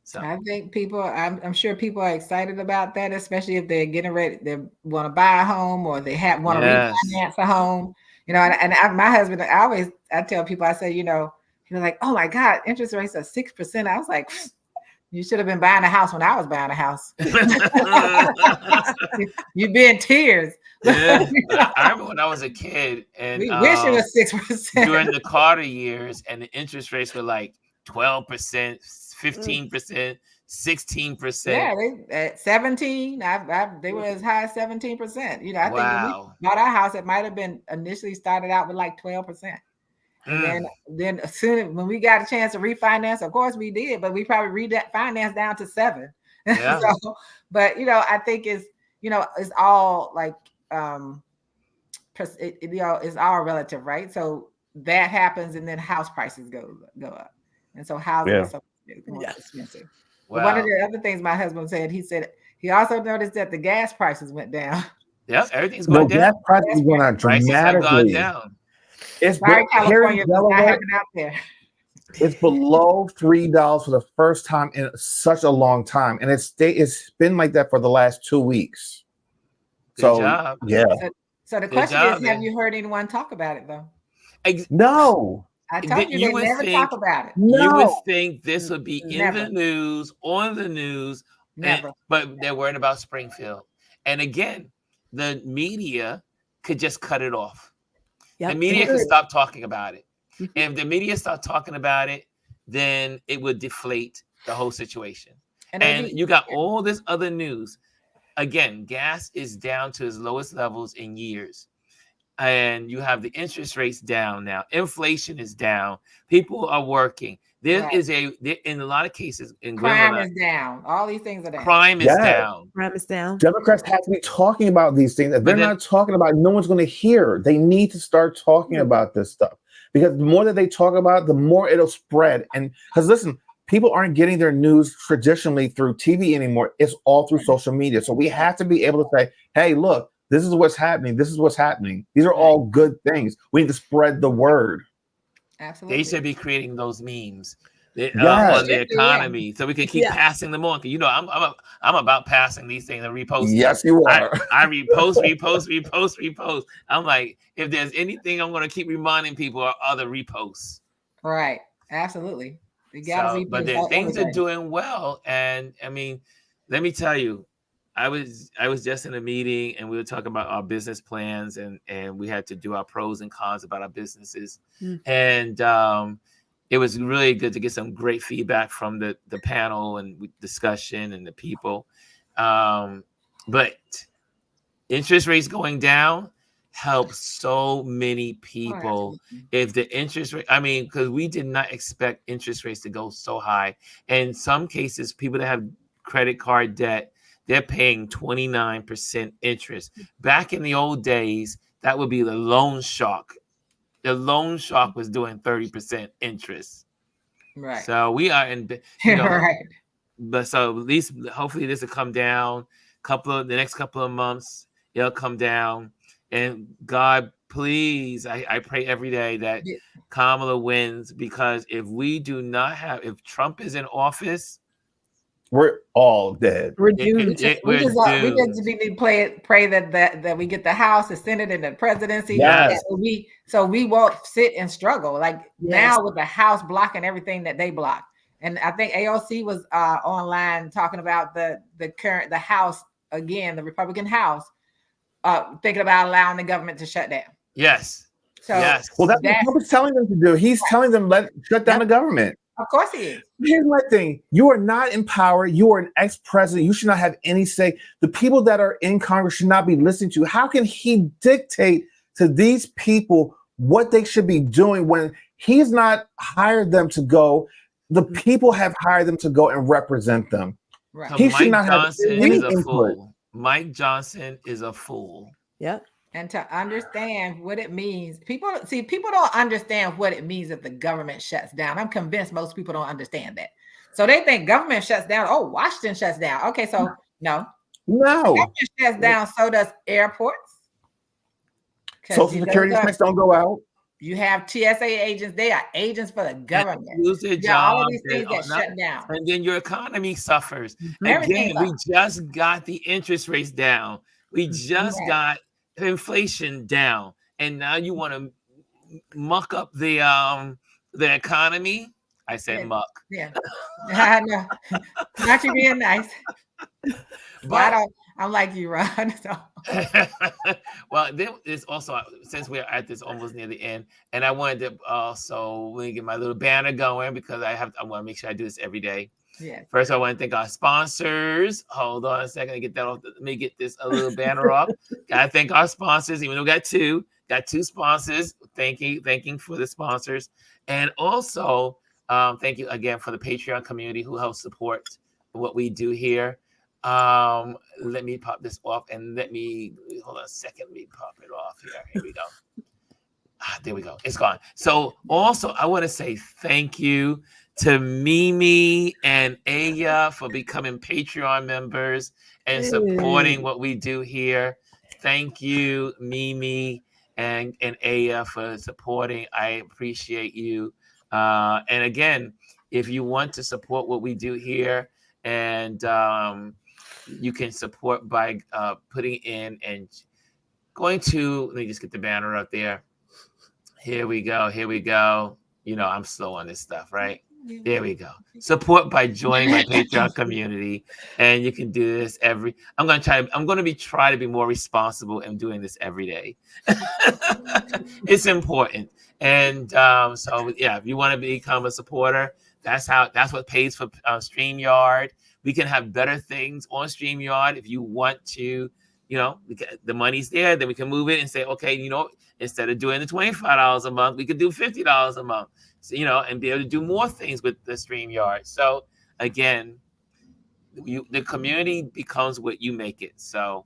S1: So
S3: I think I'm sure people are excited about that, especially if they're getting ready, they want to buy a home or they want to refinance a home. My husband, I tell people, I say, you're like, oh my God, interest rates are 6%. I was like, you should have been buying a house when I was buying a house. You'd be in tears.
S1: Yeah. I remember when I was a kid, and
S3: we wish it was 6%
S1: during the Carter years, and the interest rates were like 12%, 15%, 16%.
S3: Yeah, at 17. They were as high as 17%. I think when we bought our house, it might have been initially started out with like 12%. And then as soon when we got a chance to refinance, of course we did, but we probably refinanced down to 7%.
S1: Yeah.
S3: But I think it's all like it's all relative, right? So that happens, and then house prices go up, and so housing is so more expensive. Wow. But one of the other things my husband said, he said he also noticed that the gas prices went down.
S1: Yeah, everything's going down.
S2: Gas prices going down dramatically. It's
S3: California not having out there.
S2: It's below $3 for the first time in such a long time, and it's been like that for the last 2 weeks.
S1: Good job.
S2: Yeah.
S3: So the question is, have you heard anyone talk about it though?
S2: No.
S3: I told you they never talk about it.
S2: No.
S1: You would think this would be in the news, on the news, but they're worried about Springfield. And again, the media could just cut it off. Yep. The media could stop talking about it. And if the media start talking about it, then it would deflate the whole situation. And you got all this other news. Again, gas is down to its lowest levels in years. And you have the interest rates down now. Inflation is down. People are working. There is in a lot of cases,
S3: crime is down. All these things are down.
S1: Crime is down.
S4: Crime is down.
S2: Democrats have to be talking about these things. If they're not talking about it, no one's going to hear. They need to start talking about this stuff, because the more that they talk about it, the more it'll spread. And because listen, people aren't getting their news traditionally through TV anymore. It's all through social media. So we have to be able to say, hey, look, this is what's happening. This is what's happening. These are all good things. We need to spread the word.
S3: Absolutely.
S1: They should be creating those memes. on the economy, so we can keep passing them on. You know, I'm about passing these things and reposting.
S2: Yes, you are.
S1: I repost. I'm like, if there's anything I'm going to keep reminding people are the reposts.
S3: Right. Absolutely. You gotta
S1: but things are doing well, and I mean, let me tell you, I was just in a meeting and we were talking about our business plans and we had to do our pros and cons about our businesses. And it was really good to get some great feedback from the panel and discussion and the people. But interest rates going down helps so many people. If the interest rate, I mean, because we did not expect interest rates to go so high. And in some cases, people that have credit card debt, they're paying 29% interest. Back in the old days, that would be the loan shark. The loan shark was doing 30% interest.
S3: Right.
S1: So we are in, you know,
S3: right.
S1: But so at least hopefully this will come down. The next couple of months, it'll come down. And God, please, I pray every day that Kamala wins, because if Trump is in office,
S2: we're all dead.
S3: We're doomed. We just need to pray that we get the House, the Senate, and the presidency.
S2: Yes.
S3: So we won't sit and struggle like now with the House blocking everything that they block. And I think AOC was online talking about the House again, the Republican House, thinking about allowing the government to shut down.
S1: Yes.
S3: So
S2: well, that's what Trump is telling them to do. He's telling them shut down the government.
S3: Of course he is.
S2: Here's my thing. You are not in power. You are an ex-president. You should not have any say. The people that are in Congress should not be listening to. How can he dictate to these people what they should be doing when he's not hired them to go? The people have hired them to go and represent them.
S1: Right. He should not have any input. Mike Johnson is a fool.
S4: Yep.
S3: And to understand what it means, people don't understand what it means if the government shuts down. I'm convinced most people don't understand that. So they think government shuts down. Oh, Washington shuts down. Okay, so no. Government shuts down, so does airports.
S2: Social security checks don't go out.
S3: You have TSA agents. They are agents for the government.
S1: Lose their job.
S3: All of these things get shut down.
S1: And then your economy suffers. Again, we just got the interest rates down. We just got inflation down, and now you want to muck up the economy. I said muck.
S3: Yeah, I know. Not you being nice, but I'm like you, Ron. So.
S1: Well, there is also, since we're at this almost near the end, and I wanted to also get my little banner going, because I want to make sure I do this every day.
S3: Yeah.
S1: First, I want to thank our sponsors. Hold on a second to get that off. Let me get this a little banner off. Gotta thank our sponsors, even though we got two sponsors. Thanking for the sponsors, and also thank you again for the Patreon community who helps support what we do here. Let me pop this off and hold on a second. Let me pop it off here. Here we go. There we go. It's gone. So also, I want to say thank you to Mimi and Aya for becoming Patreon members and supporting what we do here. Thank you, Mimi and Aya, for supporting. I appreciate you. And again, if you want to support what we do here, and you can support by putting in and going to, let me just get the banner up there. Here we go. You know, I'm slow on this stuff, right? There we go. Support by joining my Patreon community, and you can do this I'm going to try to be more responsible in doing this every day. It's important. And so yeah, if you want to become a supporter, that's what pays for StreamYard. We can have better things on StreamYard if you want to. You know, the money's there, then we can move it and say, okay, you know, instead of doing the $25 a month, we could do $50 a month. So, you know, and be able to do more things with the StreamYard. So again, the community becomes what you make it. So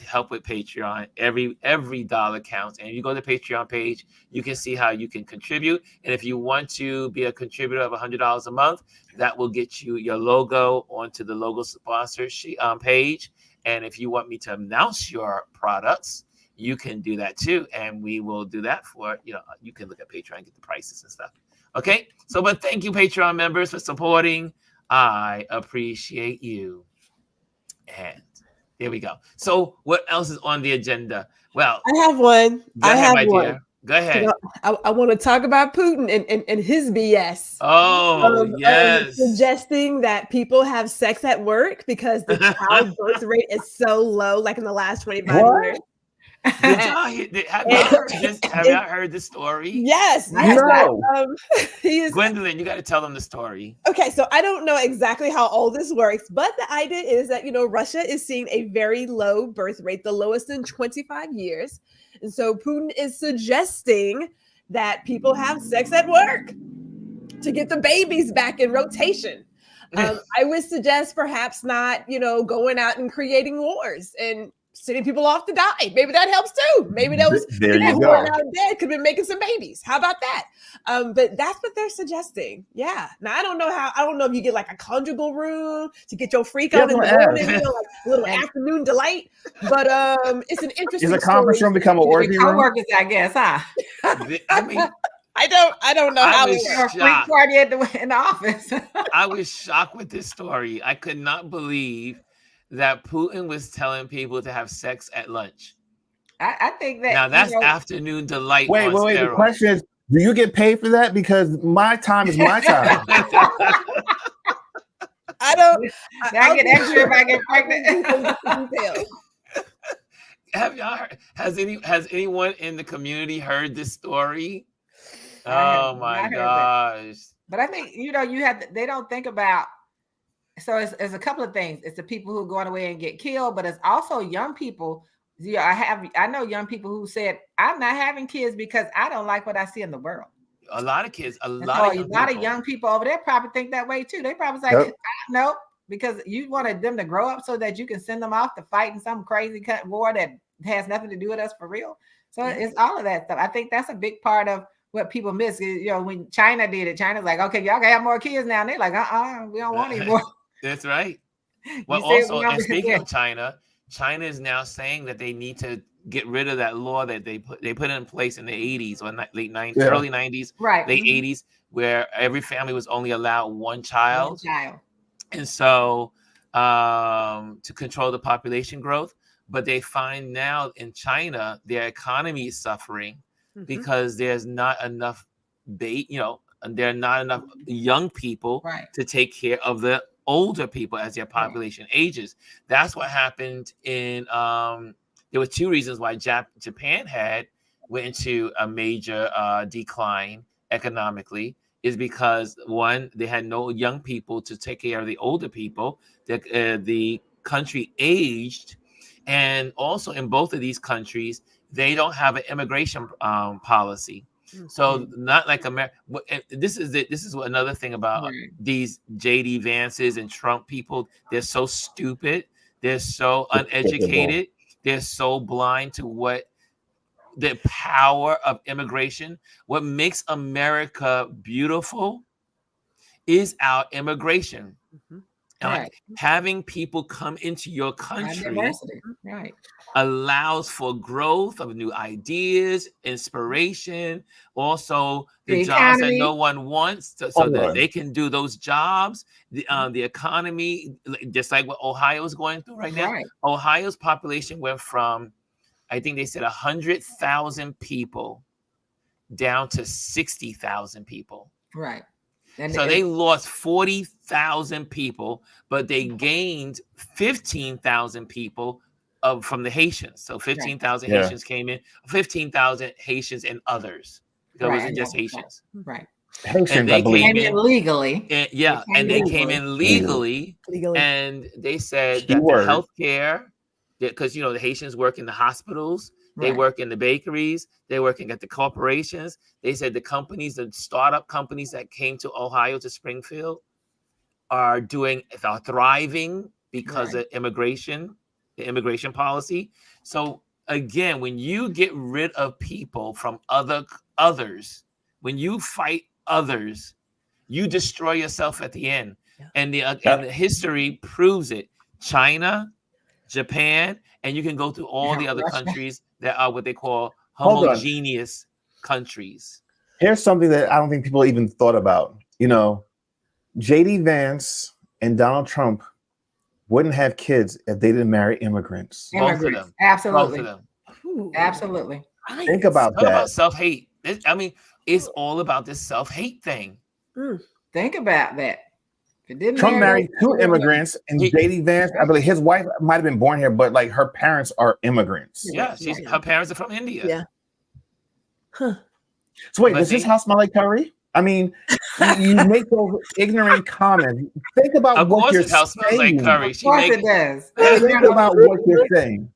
S1: help with Patreon. Every dollar counts. And if you go to the Patreon page, you can see how you can contribute. And if you want to be a contributor of $100 a month, that will get you your logo onto the logo sponsor page. And if you want me to announce your products, you can do that too. And we will do that for, you know, you can look at Patreon and get the prices and stuff. Okay, so but thank you, Patreon members, for supporting. I appreciate you. And there we go. So what else is on the agenda? Well,
S4: I have one.
S1: Go ahead, my dear. Go ahead.
S4: I want to talk about Putin and his BS.
S1: Oh, yes.
S4: Suggesting that people have sex at work because the childbirth rate is so low, like in the last 25 years.
S1: Have y'all heard this story?
S4: Yes.
S2: No.
S1: Gwendolyn, you got to tell them the story.
S4: Okay, so I don't know exactly how all this works, but the idea is that, Russia is seeing a very low birth rate, the lowest in 25 years. And so Putin is suggesting that people have sex at work to get the babies back in rotation. I would suggest perhaps not, going out and creating wars and sending people off to die. Maybe that helps too. Maybe those people who are now dead could have been making some babies. How about that? But that's what they're suggesting. Yeah. Now I don't know if you get like a conjugal room to get your freak on in the morning, like a little afternoon delight. But it's an interesting.
S2: Is a conference room become an orgy room?
S3: Co-workers, I guess, huh?
S1: I mean,
S4: I don't know how it's
S3: a freak party in the office.
S1: I was shocked with this story. I could not believe that Putin was telling people to have sex at lunch.
S3: I think that
S1: now that's afternoon delight.
S2: Wait. The question is, do you get paid for that? Because my time is my time.
S3: I get extra if I get pregnant.
S1: Have y'all heard, has anyone in the community heard this story? Oh my gosh.
S3: But I think they don't think about. So it's a couple of things. It's the people who are going away and get killed, but it's also young people. I know young people who said, "I'm not having kids because I don't like what I see in the world."
S1: A lot of kids, a lot of young people over there probably think that way too. They probably say, "Nope," because you wanted them to grow up so that you can send them off to fight in some crazy war that has nothing to do with us for real. So it's all of that stuff. I think that's a big part of what people miss. When China did it, China's like, "Okay, y'all can have more kids now." And they're like, we don't want any more. That's right. Well, also, and speaking of China is now saying that they need to get rid of that law that they put in place in the 80s or late 90s, early 90s, late 80s, where every family was only allowed one child. And so to control the population growth. But they find now in China, their economy is suffering because there's not enough there are not enough young people to take care of the older people as their population ages. That's what happened in there were two reasons why Japan went into a major decline economically, is because one, they had no young people to take care of the older people. The country aged, and also in both of these countries they don't have an immigration policy. So not like America. This is another thing about these JD Vances and Trump people. They're so stupid. They're so uneducated. They're so blind to what the power of immigration. What makes America beautiful is our immigration. Having people come into your country allows for growth of new ideas, inspiration, also the jobs that no one wants, so that they can do those jobs. The economy, just like what Ohio is going through right now. Ohio's population went from, I think they said 100,000 people down to 60,000 people. And so they lost 40,000 people, but they gained 15,000 people from the Haitians. So 15,000 Haitians came in, 15,000 Haitians and others. It wasn't just Haitians.
S2: Haitians, I believe.
S3: Came in legally.
S1: And they came in legally. And they said that the healthcare, because the Haitians work in the hospitals, they work in the bakeries, they're working at the corporations. They said the startup companies that came to Ohio, to Springfield, are thriving because of immigration, the immigration policy. So again, when you get rid of people from others, when you fight others, you destroy yourself at the end. And the history proves it. China, Japan, and you can go through all the other countries that are what they call homogeneous countries.
S2: Here's something that I don't think people even thought about. You know, JD Vance and Donald Trump wouldn't have kids if they didn't marry immigrants.
S1: Both of them.
S3: Absolutely.
S1: Both of them.
S3: Ooh. Absolutely.
S2: Think about
S1: Talk
S2: that.
S1: about self-hate. I mean, it's all about this self-hate thing.
S3: Think about that.
S2: Trump married 2 immigrants, and JD Vance, I believe his wife might have been born here, but like her parents are immigrants.
S1: Yeah, her parents are from India.
S4: Yeah. Huh.
S2: So wait, does his house smell like curry? I mean, you make those ignorant comments. Think about what you're saying. Of course his house smells like curry.
S3: Of course it does.
S2: Think about what you're saying.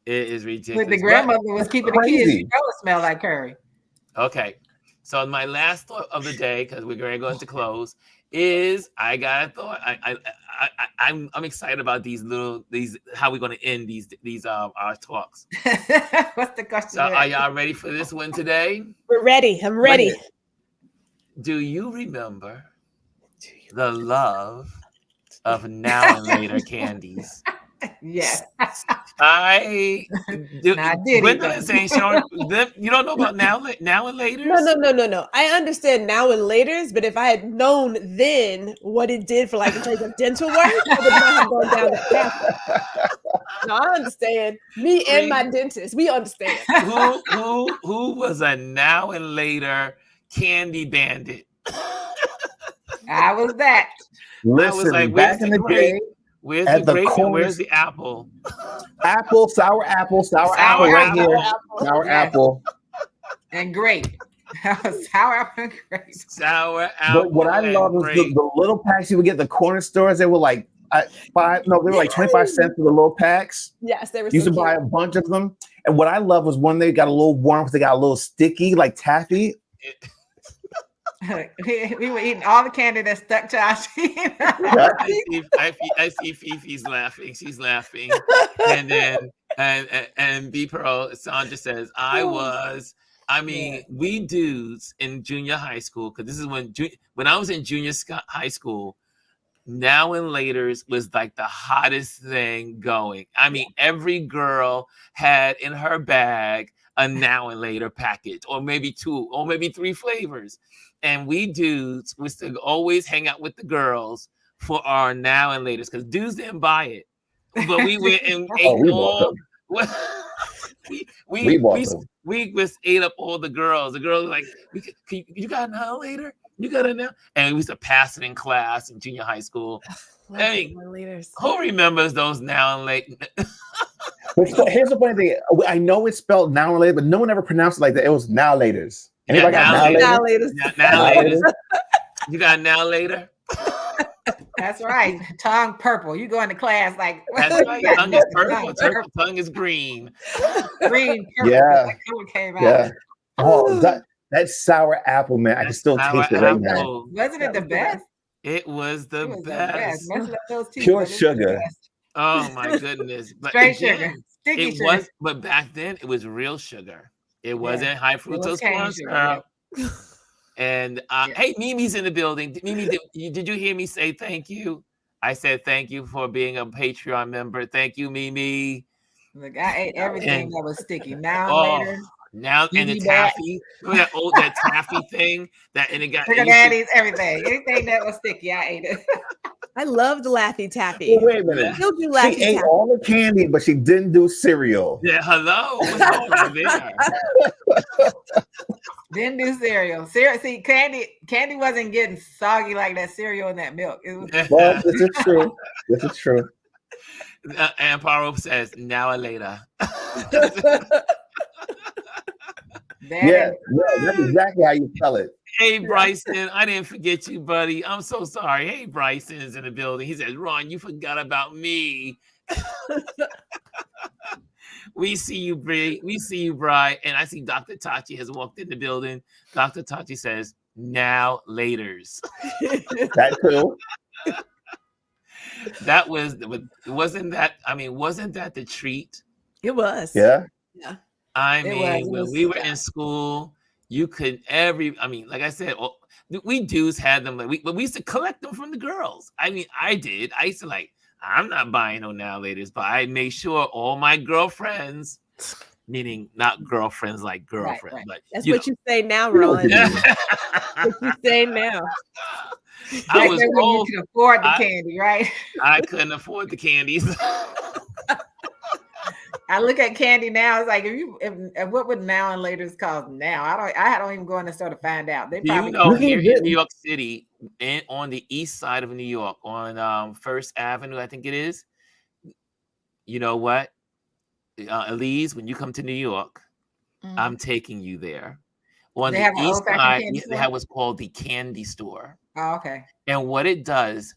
S1: It is ridiculous.
S3: But the grandmother was keeping the kids, you know it smelled like curry.
S1: Okay. So my last thought of the day, because we're going to go into close, is I got a thought. I'm excited about these how we're going to end these our talks.
S3: What's the question?
S1: So are y'all ready for this one today?
S4: We're ready. I'm ready.
S1: Do you remember the love of now and later candies?
S3: Yes.
S1: I do. Gwendolyn saying, Sean, you don't know about now and later?
S4: No. I understand now and later's, but if I had known then what it did for like in terms of dental work, I would not have gone down that path. No, I understand. Me and my dentist, we understand.
S1: Who was a now and later candy bandit?
S3: I was that.
S2: Listen, I was like, back in the day.
S1: Where's the grape and where's the apple?
S2: Sour apple right here. Sour apple.
S3: And grape. Sour apple and grape.
S1: Sour apple.
S2: But what I love is the little packs you would get at the corner stores. They were like they were like 25 cents for the little packs.
S4: Yes, they were.
S2: You used to buy a bunch of them. And what I love was when they got a little warm, they got a little sticky, like taffy.
S3: We were eating all the candy that stuck to our teeth.
S1: I see Fifi's laughing. She's laughing. And then and B Pearl, Sandra says, we dudes in junior high school, because this is when I was in junior high school, now and later's was like the hottest thing going. I mean, every girl had in her bag a now and later package, or maybe 2 or maybe 3 flavors. And we dudes used to always hang out with the girls for our now and laters, because dudes didn't buy it, but we went and ate all. We just ate up all the girls. The girls were like, "You got a now and later? You got a now?" And we used to pass it in class in junior high school. Hey, who remembers those now and later?
S2: Here's the funny thing. I know it's spelled now and later, but no one ever pronounced it like that. It was now laters. Anybody got now later?
S1: Now later. You got now later?
S3: That's right. Tongue purple. You go into class like.
S1: That's right. Tongue is purple. Tongue is green.
S3: Green. Purple.
S2: Yeah.
S3: Came out.
S2: Yeah. Oh, that sour apple, man. I can still taste it right now.
S3: Wasn't it the best?
S1: It was the best.
S2: Pure sugar.
S1: Oh my goodness. But
S3: straight sugar. Sticky sugar.
S1: But back then it was real sugar. It wasn't high fructose corn syrup. And hey, Mimi's in the building. Mimi, did you hear me say thank you? I said thank you for being a Patreon member. Thank you, Mimi.
S3: Look, I ate everything that was sticky. Now later.
S1: Now and the taffy. Remember that taffy thing? And it got
S3: Sugar daddies, everything. Anything that was sticky, I ate it.
S4: I loved Laffy Taffy.
S2: Well, wait a minute. She ate all the candy, but she didn't do cereal.
S1: Yeah, hello. What's going on there?
S3: Didn't do cereal. See, candy wasn't getting soggy like that cereal and that milk.
S2: Well, this is true. This is true.
S1: And Paro says, now or later.
S2: Yeah, that's exactly how you tell it.
S1: Hey, Bryson, I didn't forget you, buddy. I'm so sorry. Hey, Bryson is in the building. He says, Ron, you forgot about me. We see you, Bri. We see you, Bri. And I see Dr. Tachi has walked in the building. Dr. Tachi says, now laters.
S2: That too.
S1: Wasn't that the treat?
S4: It was.
S2: Yeah.
S1: I mean, when we were in school, you could like I said, we dudes had them, but we used to collect them from the girls. I mean, I did. I used to I'm not buying no now laters, but I made sure all my girlfriends meaning not girlfriends like girlfriend,
S3: right.
S1: but
S4: That's what you say now, Ron. What you say now?
S1: I was
S3: you could afford the candy, right?
S1: I couldn't afford the candies.
S3: I look at candy now. It's like if what would now and later's cost now? I don't even go in the store to find out. They probably
S1: here in New York City, on the east side of New York, on First Avenue, I think it is. You know what, Elise, when you come to New York, I'm taking you there. On the east side, they have what's called the candy store.
S3: Oh, okay.
S1: And what it does,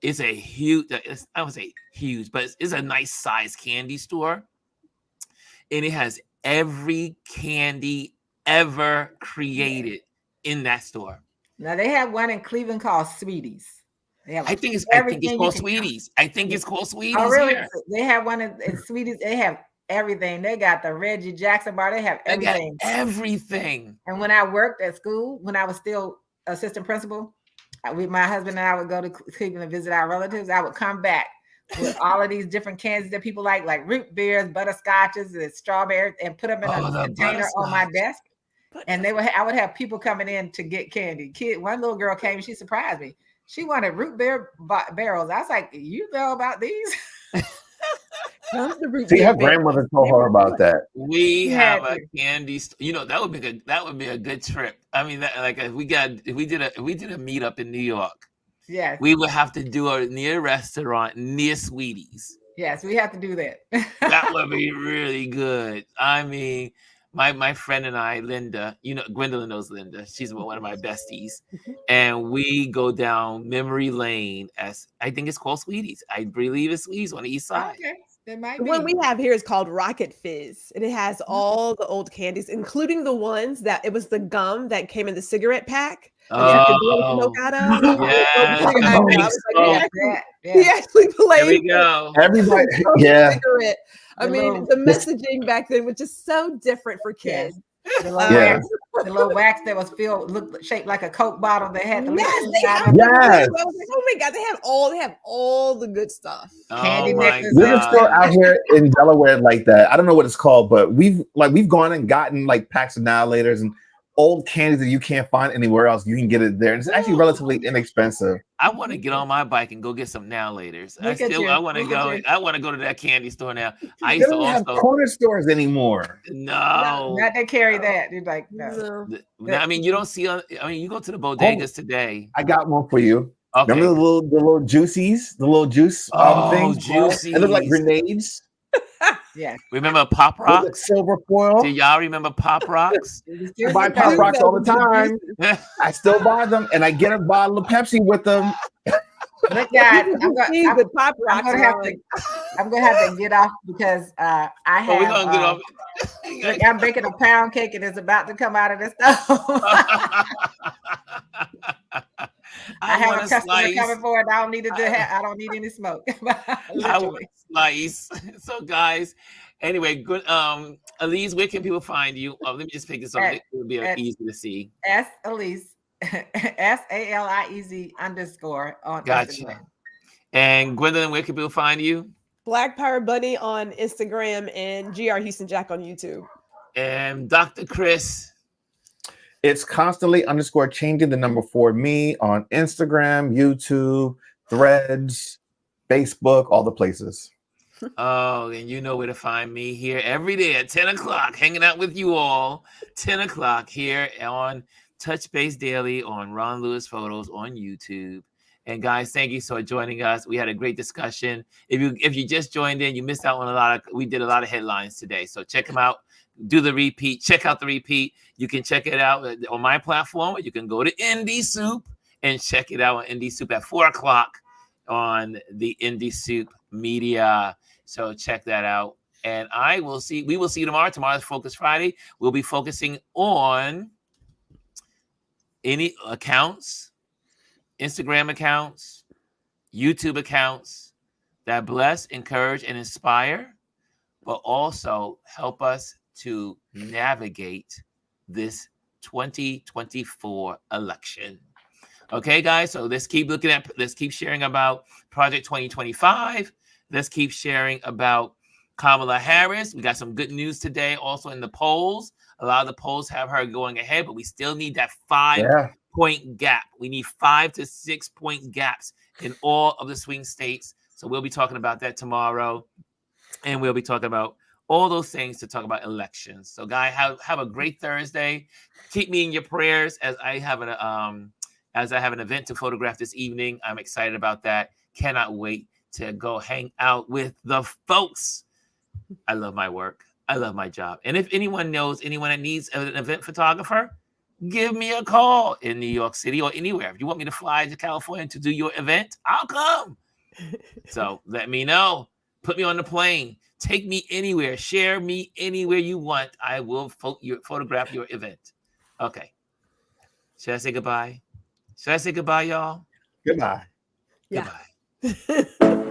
S1: it's a huge, I would say huge, but it's a nice size candy store. And it has every candy ever created in that store.
S3: Now they have one in Cleveland called Sweeties.
S1: I think it's called Sweeties. I think it's called Sweeties.
S3: Oh, really?
S1: Here.
S3: They have one in Sweeties. They have everything. They got the Reggie Jackson bar. They have everything.
S1: Everything.
S3: And when I worked at school, when I was still assistant principal, my husband and I would go to Cleveland and visit our relatives. I would come back with all of these different candies that people like root beers, butterscotches, and strawberries, and put them in a container on my desk. And I would have people coming in to get candy. One little girl came, she surprised me. She wanted root beer barrels. I was like, you know about these?
S2: See, her grandmother told her about that.
S1: We have a candy store. You know, that would be a good trip. I mean, if we did a meetup in New York,
S3: yes,
S1: we would have to do it near a restaurant near Sweeties.
S3: Yes, we have to do that.
S1: That would be really good. I mean, my friend and I, Linda, you know, Gwendolyn knows Linda. She's one of my besties. And we go down memory lane I think it's called Sweeties. I believe it's Sweeties on the east side.
S3: Okay.
S4: The one we have here is called Rocket Fizz, and it has all the old candies, including the ones that it was the gum that came in the cigarette pack.
S1: Oh,
S4: he actually played.
S1: There we go.
S2: Everybody, yeah.
S4: Cigarette. I mean, the messaging back then was just so different for kids.
S3: The little wax that was shaped like a Coke bottle. They had the
S2: yes.
S4: Oh my God, they have all the good stuff.
S3: Candy mixes.
S2: There's a store out here in Delaware like that. I don't know what it's called, but we've gone and gotten like packs of Annihilators and old candies that you can't find anywhere else. You can get it there, and it's actually relatively inexpensive.
S1: I want to get on my bike and go get some Annihilators. I want to go. I want to go to that candy store now. I used to
S2: have corner stores anymore.
S1: No,
S3: not they carry that. You're like, no.
S1: I mean, you don't see. I mean, you go to the bodegas today.
S2: I got one for you.
S1: Okay.
S2: Remember the little juices, the little juice things?
S1: Juicy.
S2: They look like grenades.
S3: Yeah.
S1: Remember Pop Rocks?
S2: Silver foil.
S1: Do y'all remember Pop Rocks?
S2: I buy Pop Rocks all the time. I still buy them, and I get a bottle of Pepsi with them.
S3: Look, guys, I'm gonna have to get off because I have.
S1: We're gonna get off.
S3: Look, I'm baking a pound cake, and it's about to come out of the stove. I have a customer coming forward. I don't need any smoke.
S1: I want a slice. So, guys, anyway, good. Elise, where can people find you? Let me just pick this up. It will be easy to see.
S3: Elise, SALIEZ _ on Instagram.
S1: And Gwendolyn, where can people find you?
S4: Black Power Bunny on Instagram and GR Houston Jack on YouTube.
S1: And Dr. Chris.
S2: It's constantly _changing the number for me on Instagram, YouTube, Threads, Facebook, all the places.
S1: Oh, and you know where to find me here every day at 10 o'clock, hanging out with you all. 10 o'clock here on Touch Base Daily on Ron Lewis Photos on YouTube. And guys, thank you for joining us. We had a great discussion. If you just joined in, you missed out on we did a lot of headlines today. So check them out. Do the repeat. Check out the repeat. You can check it out on my platform, or you can go to Indie Soup and check it out on Indie Soup at 4 o'clock on the Indie Soup Media. So check that out. And we will see you tomorrow. Tomorrow's Focus Friday. We'll be focusing on any accounts, Instagram accounts, YouTube accounts that bless, encourage, and inspire, but also help us to navigate this 2024 election. Okay, guys, so let's keep sharing about Project 2025. Let's keep sharing about Kamala Harris, we got some good news today also in the polls. A lot of the polls have her going ahead, but we still need that 5-point gap. We need 5 to 6 point gaps in all of the swing states. So we'll be talking about that tomorrow. And we'll be talking about all those things to talk about elections. So guys, have a great Thursday. Keep me in your prayers as I have an event to photograph this evening. I'm excited about that. Cannot wait to go hang out with the folks. I love my work. I love my job. And if anyone knows anyone that needs an event photographer, give me a call in New York City or anywhere. If you want me to fly to California to do your event, I'll come. So let me know. Put me on the plane. Take me anywhere. Share me anywhere you want. I will photograph your event. Okay. Should I say goodbye? Should I say goodbye, y'all?
S2: Goodbye.
S4: Yeah.
S1: Goodbye.